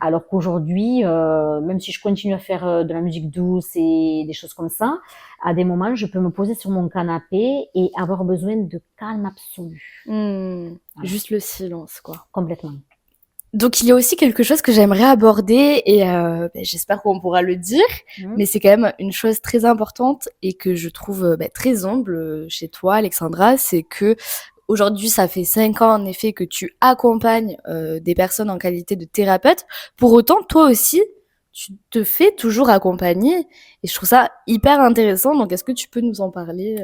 Alors qu'aujourd'hui, même si je continue à faire de la musique douce et des choses comme ça, à des moments, je peux me poser sur mon canapé et avoir besoin de calme absolu. Voilà. Juste le silence, quoi. Complètement. Donc, il y a aussi quelque chose que j'aimerais aborder et j'espère qu'on pourra le dire, mais c'est quand même une chose très importante et que je trouve très humble chez toi, Alexandra, c'est que aujourd'hui, ça fait 5 ans en effet que tu accompagnes des personnes en qualité de thérapeute. Pour autant, toi aussi, tu te fais toujours accompagner et je trouve ça hyper intéressant. Donc, est-ce que tu peux nous en parler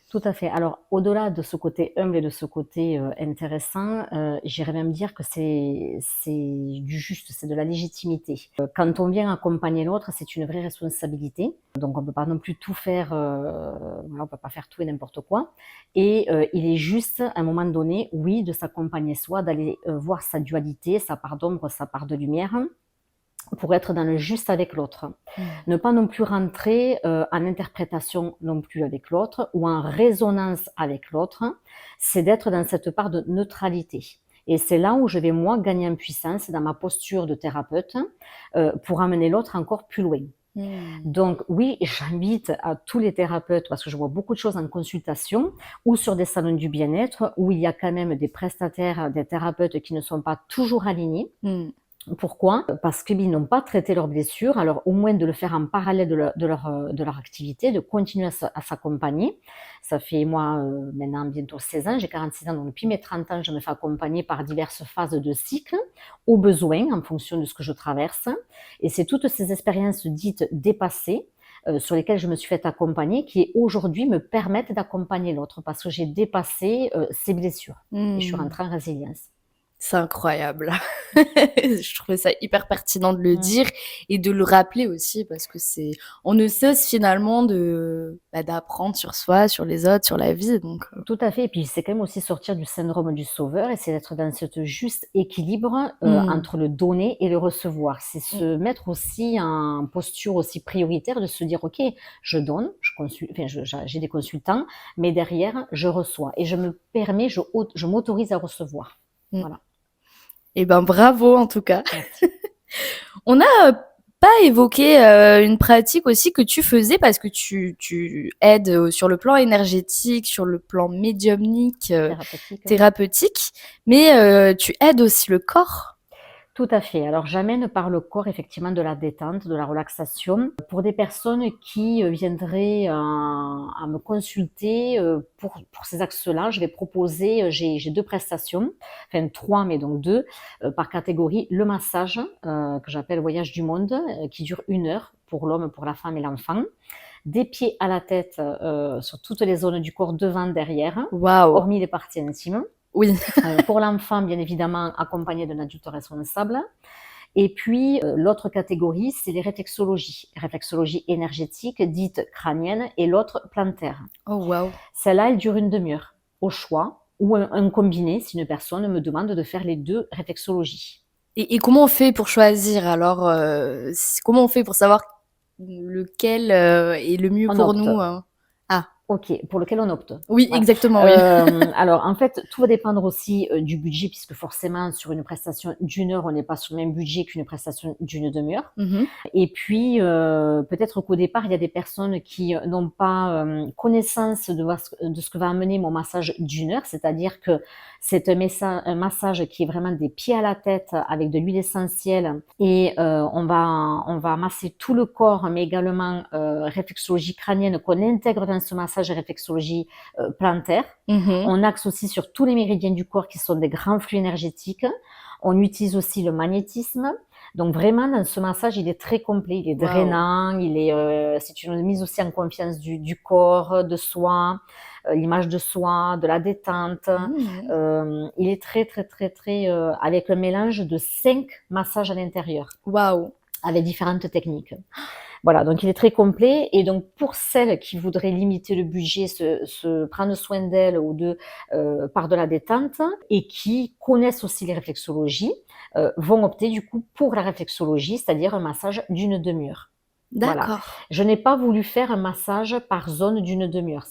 Tout à fait. Alors, au-delà de ce côté humble et de ce côté intéressant, j'irais même dire que c'est du juste, c'est de la légitimité. Quand on vient accompagner l'autre, c'est une vraie responsabilité. Donc, on peut pas non plus tout faire, voilà, on peut pas faire tout et n'importe quoi. Et il est juste, à un moment donné, oui, de s'accompagner soi, d'aller voir sa dualité, sa part d'ombre, sa part de lumière, pour être dans le juste avec l'autre. Ne pas non plus rentrer en interprétation non plus avec l'autre ou en résonance avec l'autre, c'est d'être dans cette part de neutralité. Et c'est là où je vais moi gagner en puissance dans ma posture de thérapeute pour amener l'autre encore plus loin. Donc oui, j'invite à tous les thérapeutes, parce que je vois beaucoup de choses en consultation ou sur des salons du bien-être où il y a quand même des prestataires, des thérapeutes qui ne sont pas toujours alignés. Pourquoi? Parce qu'ils n'ont pas traité leurs blessures, alors au moins de le faire en parallèle de leur activité, de continuer à s'accompagner. Ça fait moi maintenant bientôt 16 ans, j'ai 46 ans, donc depuis mes 30 ans, je me fais accompagner par diverses phases de cycle, au besoin, en fonction de ce que je traverse. Et c'est toutes ces expériences dites dépassées, sur lesquelles je me suis fait accompagner, qui aujourd'hui me permettent d'accompagner l'autre, parce que j'ai dépassé ces blessures. Et je suis rentrée en résilience. C'est incroyable. Je trouvais ça hyper pertinent de le dire et de le rappeler aussi parce que on ne cesse finalement d'apprendre sur soi, sur les autres, sur la vie. Donc, Tout à fait. Et puis, c'est quand même aussi sortir du syndrome du sauveur et c'est d'être dans ce juste équilibre entre le donner et le recevoir. C'est se mettre aussi en posture aussi prioritaire de se dire, OK, je donne, j'ai des consultants, mais derrière, je reçois et je me permets, je m'autorise à recevoir. Voilà. Eh ben, bravo en tout cas. On n'a pas évoqué une pratique aussi que tu faisais parce que tu aides sur le plan énergétique, sur le plan médiumnique, thérapeutique, mais tu aides aussi le corps. Tout à fait. Alors, j'amène par le corps effectivement de la détente, de la relaxation. Pour des personnes qui viendraient à me consulter pour ces axes-là, je vais proposer, j'ai 2 prestations, enfin 3, mais donc 2 par catégorie. Le massage que j'appelle Voyage du monde, qui dure 1 heure pour l'homme, pour la femme et l'enfant. Des pieds à la tête sur toutes les zones du corps, devant, derrière, hormis les parties intimes. Oui. Pour l'enfant, bien évidemment, accompagné d'un adulte responsable. Et puis, l'autre catégorie, c'est les réflexologies. Réflexologie énergétique, dite crânienne, et l'autre plantaire. Oh, wow. Celle-là, elle dure 1 demi-heure, au choix, ou un combiné, si une personne me demande de faire les 2 réflexologies. Et comment on fait pour choisir alors comment on fait pour savoir lequel est le mieux pour nous Ok, pour lequel on opte. Oui, voilà. Exactement. Oui. Alors, en fait, tout va dépendre aussi du budget, puisque forcément, sur une prestation d'1 heure, on n'est pas sur le même budget qu'une prestation d'1 demi-heure. Et puis, peut-être qu'au départ, il y a des personnes qui n'ont pas connaissance de ce que va amener mon massage d'1 heure, c'est-à-dire que c'est un massage qui est vraiment des pieds à la tête avec de l'huile essentielle et on va masser tout le corps, mais également réflexologie crânienne qu'on intègre dans ce massage et réflexologie plantaire. On axe aussi sur tous les méridiens du corps qui sont des grands flux énergétiques. On utilise aussi le magnétisme. Donc vraiment, dans ce massage, il est très complet, il est Waouh. drainant, c'est une mise aussi en confiance du corps, de soi, l'image de soi, de la détente. Mmh. Il est très, très, très, très, avec un mélange de 5 massages à l'intérieur, Waouh. avec différentes techniques. Voilà, donc il est très complet. Et donc pour celles qui voudraient limiter le budget, se prendre soin d'elles par de la détente, et qui connaissent aussi les réflexologies, vont opter du coup pour la réflexologie, c'est-à-dire un massage d'une demi-heure. Voilà. D'accord. Je n'ai pas voulu faire un massage par zone d'une demi-heure.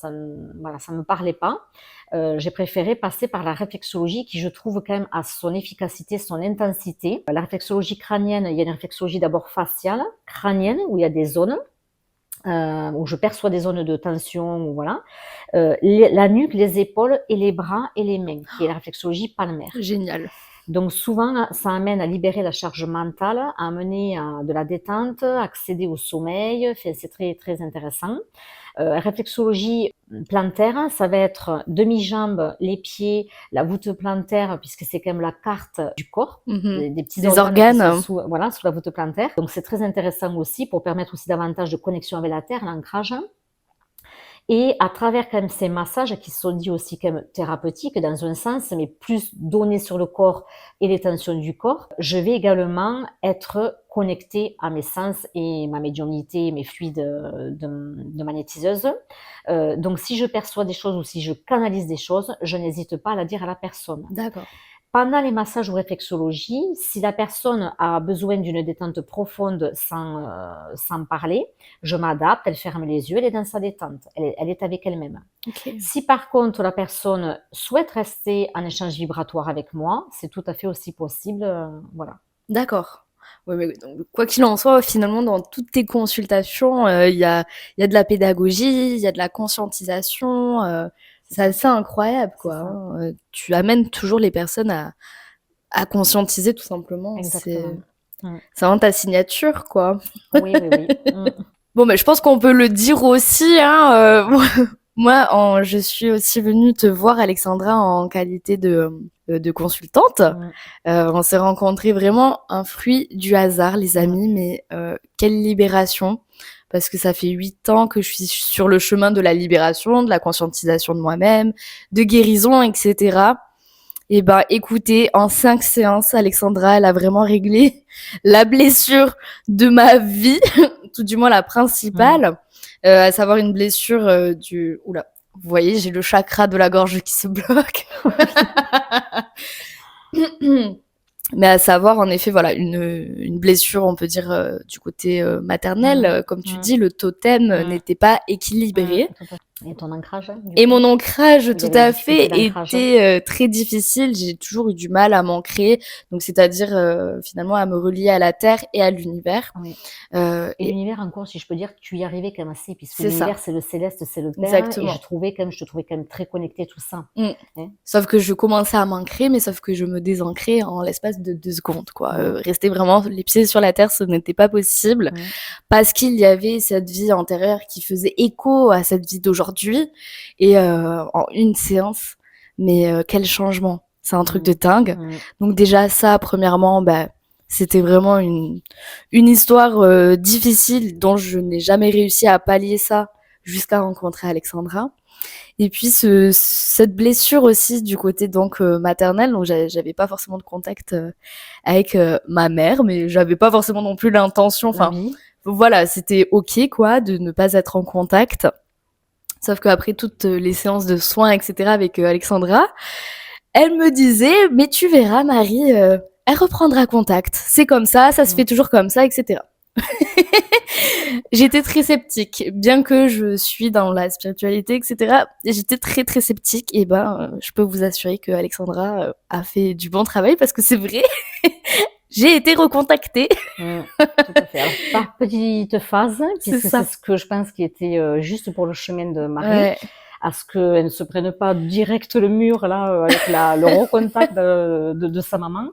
Voilà, ça me parlait pas. J'ai préféré passer par la réflexologie qui, je trouve, quand même, a son efficacité, son intensité. La réflexologie crânienne, il y a une réflexologie d'abord faciale, crânienne, où il y a des zones, où je perçoa des zones de tension, voilà. La nuque, les épaules et les bras et les mains, qui est la réflexologie palmaire. Génial. Donc souvent, ça amène à libérer la charge mentale, à amener à de la détente, accéder au sommeil. Enfin, c'est très, très intéressant. Réflexologie plantaire, ça va être demi-jambe, les pieds, la voûte plantaire, puisque c'est quand même la carte du corps, Mmh. des petits Les organes qui sont organes. sous la voûte plantaire. Donc c'est très intéressant aussi pour permettre aussi davantage de connexion avec la terre, l'ancrage. Et à travers quand même ces massages qui sont dits aussi quand même thérapeutiques dans un sens, mais plus donnés sur le corps et les tensions du corps, je vais également être connectée à mes sens et ma médiumnité, mes fluides de magnétiseuse. Donc si je perçois des choses ou si je canalise des choses, je n'hésite pas à la dire à la personne. D'accord. Pendant les massages ou réflexologie, si la personne a besoin d'une détente profonde sans parler, je m'adapte, elle ferme les yeux, elle est dans sa détente, elle est avec elle-même. OK. Si par contre la personne souhaite rester en échange vibratoire avec moi, c'est tout à fait aussi possible, voilà. D'accord. Ouais, mais donc quoi qu'il en soit, finalement, dans toutes tes consultations, il y a de la pédagogie, il y a de la conscientisation, C'est c'est ça, assez incroyable, c'est quoi, ça, hein, tu amènes toujours les personnes à conscientiser tout simplement. C'est exactement. Mmh. c'est vraiment ta signature, quoi. Oui, oui, oui. Mmh. Bon, mais je pense qu'on peut le dire aussi, hein, moi, je suis aussi venue te voir, Alexandra, en qualité de consultante. Mmh. On s'est rencontrés vraiment un fruit du hasard, les Mmh. amis, mais quelle libération! Parce que ça fait 8 ans que je suis sur le chemin de la libération, de la conscientisation de moi-même, de guérison, etc. Et ben, écoutez, en 5 séances, Alexandra, elle a vraiment réglé la blessure de ma vie, tout du moins la Mmh. principale, à savoir une blessure du... Oula, vous voyez, j'ai le chakra de la gorge qui se bloque. Mais à savoir, en effet, voilà, une blessure, on peut dire, du côté maternel. Mmh. Comme tu Mmh. dis, le totem Mmh. n'était pas Mmh. équilibré. Tout à fait. Et ton ancrage, du Et coup? mon ancrage, Il y tout avait des à difficultés fait, d'ancrage? était très difficile. J'ai toujours eu du mal à m'ancrer. Donc, c'est-à-dire, finalement, à me relier à la terre et à l'univers. Oui. Et Et l'univers encore, si je peux dire, tu y arrivais quand même assez, puisque c'est ça, l'univers, c'est le céleste, c'est le terre, et exactement. je te trouvais quand même très connectée à tout ça. Mm. Hein. Sauf que je commençais à m'ancrer, mais sauf que je me désancrais en l'espace de 2 secondes, quoi. Mm, Rester vraiment les pieds sur la terre, ce n'était pas possible. mm, Parce qu'il y avait cette vie antérieure qui faisait écho à cette vie d'aujourd'hui. Et en une séance, mais quel changement! C'est un truc de mm, dingue. mm, Donc déjà ça, premièrement, bah, c'était vraiment une histoire difficile dont je n'ai jamais réussi à pallier ça jusqu'à rencontrer Alexandra. Et puis cette blessure aussi du côté donc maternel, donc j'avais pas forcément de contact avec ma mère, mais j'avais pas forcément non plus l'intention. Enfin, l'envie. voilà, c'était ok quoi de ne pas être en contact. Sauf qu'après toutes les séances de soins, etc. avec Alexandra, elle me disait, mais tu verras, Marie, elle reprendra contact. C'est comme ça se Mm, fait toujours comme ça, etc. J'étais très sceptique, bien que je suis dans la spiritualité, etc. J'étais très très sceptique. Et ben, je peux vous assurer que Alexandra a fait du bon travail parce que c'est vrai. J'ai été recontactée. tout à fait. Alors, par petite phase, C'est puisque c'est ça. ce que je pense qui était juste pour le chemin de Marie, Ouais. à ce qu'elle ne se prenne pas direct le mur là avec le recontact de sa maman.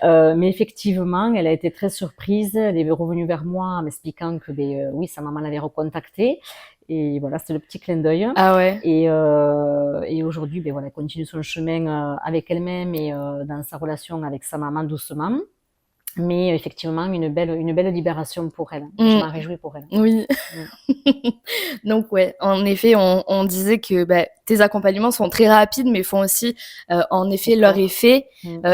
Mais effectivement, elle a été très surprise. Elle est revenue vers moi en m'expliquant que oui, sa maman l'avait recontactée. Et voilà, c'était le petit clin d'œil. Ah ouais. Et aujourd'hui, voilà, elle continue son chemin avec elle-même et dans sa relation avec sa maman doucement. Mais effectivement, une belle libération pour elle. Je m'en réjouis pour elle. Oui. Mmh. Donc ouais, en effet, on disait que tes accompagnements sont très rapides, mais font aussi en effet leur effet.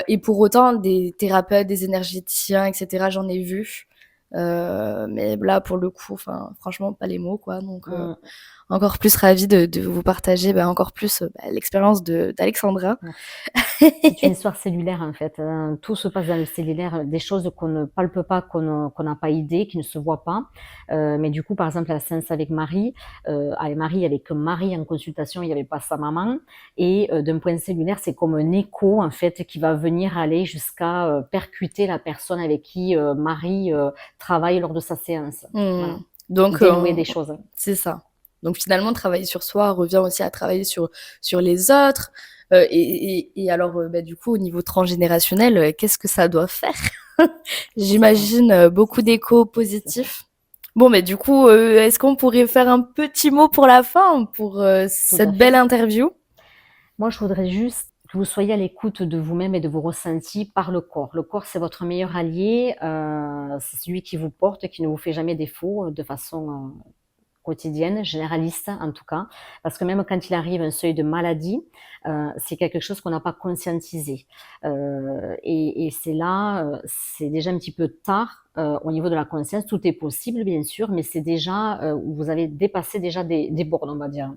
Et pour autant, des thérapeutes, des énergéticiens, etc., j'en ai vu. Mais là, pour le coup, franchement, pas les mots, quoi. Donc, encore plus ravie de vous partager encore plus l'expérience d'Alexandra. C'est une histoire cellulaire en fait. Tout se passe dans le cellulaire, des choses qu'on ne palpe pas, qu'on n'a pas idée, qui ne se voient pas. Mais du coup, par exemple, la séance avec Marie, il n'y avait que Marie en consultation, il n'y avait pas sa maman. Et d'un point cellulaire, c'est comme un écho en fait qui va venir aller jusqu'à percuter la personne avec qui Marie travaille lors de sa séance. Voilà. Donc, dénouer des choses. C'est ça. Donc finalement, travailler sur soi revient aussi à travailler sur les autres. Et alors, du coup, au niveau transgénérationnel, qu'est-ce que ça doit faire? J'imagine beaucoup d'échos positifs. Bon, mais du coup, est-ce qu'on pourrait faire un petit mot pour la fin, pour cette belle interview? Moi, je voudrais juste que vous soyez à l'écoute de vous-même et de vos ressentis par le corps. Le corps, c'est votre meilleur allié. C'est celui qui vous porte, qui ne vous fait jamais défaut de façon quotidienne, généraliste en tout cas, parce que même quand il arrive un seuil de maladie, c'est quelque chose qu'on n'a pas conscientisé. Et c'est là, c'est déjà un petit peu tard au niveau de la conscience. Tout est possible, bien sûr, mais c'est déjà, vous avez dépassé déjà des bornes, on va dire.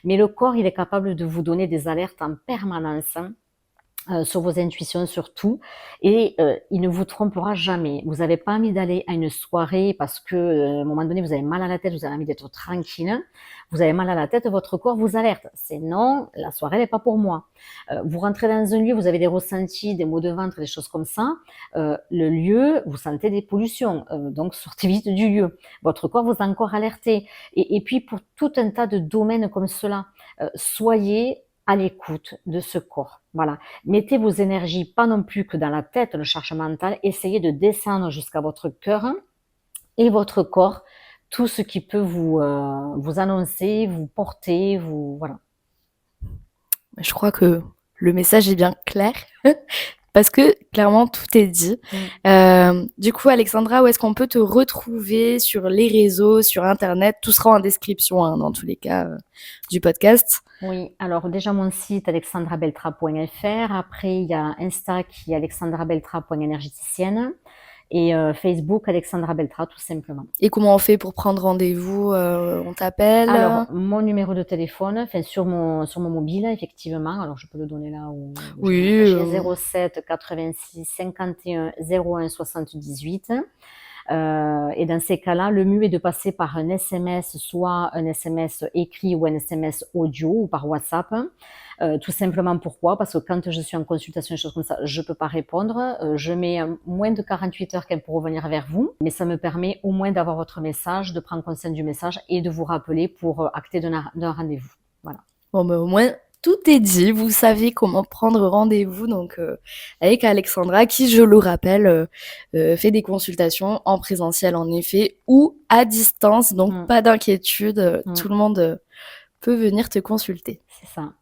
Mais le corps, il est capable de vous donner des alertes en permanence. Sur vos intuitions surtout, et il ne vous trompera jamais. Vous n'avez pas envie d'aller à une soirée parce que à un moment donné vous avez mal à la tête, vous avez envie d'être tranquille, vous avez mal à la tête, votre corps vous alerte. C'est non, la soirée n'est pas pour moi. Vous rentrez dans un lieu, vous avez des ressentis, des maux de ventre, des choses comme ça. Le lieu, vous sentez des pollutions, donc sortez vite du lieu. Votre corps vous a encore alerté. Et puis pour tout un tas de domaines comme cela, soyez à l'écoute de ce corps. Voilà. Mettez vos énergies pas non plus que dans la tête, le charge mental. Essayez de descendre jusqu'à votre cœur et votre corps, tout ce qui peut vous annoncer, vous porter, voilà. Je crois que le message est bien clair. Parce que clairement tout est dit. Du coup, Alexandra, où est-ce qu'on peut te retrouver sur les réseaux, sur Internet? Tout sera en description, dans tous les cas, du podcast. Oui, alors déjà mon site alexandrabeltra.fr. Après, il y a Insta qui est alexandrabeltra.énergéticienne. Et Facebook, Alexandra Beltra, tout simplement. Et comment on fait pour prendre rendez-vous? On t'appelle? Alors, mon numéro de téléphone, sur mon mobile, effectivement. Alors, je peux le donner là où oui. 07 86 51 01 78. Et dans ces cas-là, le mieux est de passer par un SMS, soit un SMS écrit ou un SMS audio ou par WhatsApp. Tout simplement pourquoi? Parce que quand je suis en consultation, des choses comme ça, je peux pas répondre. Je mets moins de 48 heures pour revenir vers vous, mais ça me permet au moins d'avoir votre message, de prendre conscience du message et de vous rappeler pour acter d'un rendez-vous. Voilà. Bon, au moins, tout est dit. Vous savez comment prendre rendez-vous donc avec Alexandra, qui, je le rappelle, fait des consultations en présentiel en effet ou à distance. Donc pas d'inquiétude, tout le monde peut venir te consulter. C'est ça.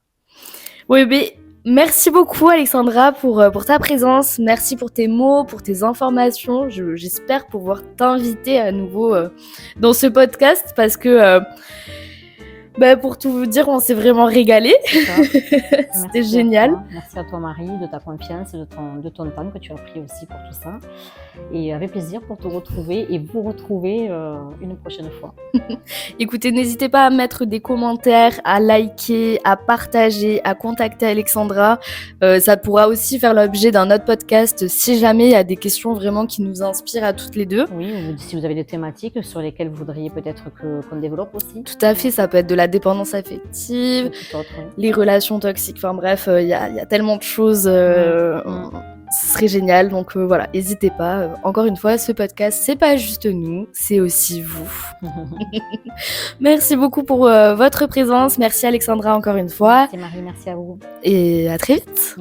Oui, mais merci beaucoup Alexandra pour ta présence. Merci pour tes mots, pour tes informations. J'espère pouvoir t'inviter à nouveau dans ce podcast parce que pour tout vous dire, on s'est vraiment régalé. C'était génial. Merci à toi Marie, de ta confiance, de ton temps que tu as pris aussi pour tout ça. Et avec plaisir pour te retrouver et vous retrouver une prochaine fois. Écoutez, n'hésitez pas à mettre des commentaires, à liker, à partager, à contacter Alexandra. Ça pourra aussi faire l'objet d'un autre podcast si jamais il y a des questions vraiment qui nous inspirent à toutes les deux. Oui, ou si vous avez des thématiques sur lesquelles vous voudriez peut-être qu'on développe aussi. Tout à fait, ça peut être de la dépendance affective, les relations toxiques, enfin bref, il y a tellement de choses, ce serait génial, donc voilà, n'hésitez pas. Encore une fois, ce podcast, c'est pas juste nous, c'est aussi vous. Merci beaucoup pour votre présence, merci Alexandra encore une fois. Merci Marie, merci à vous. Et à très vite.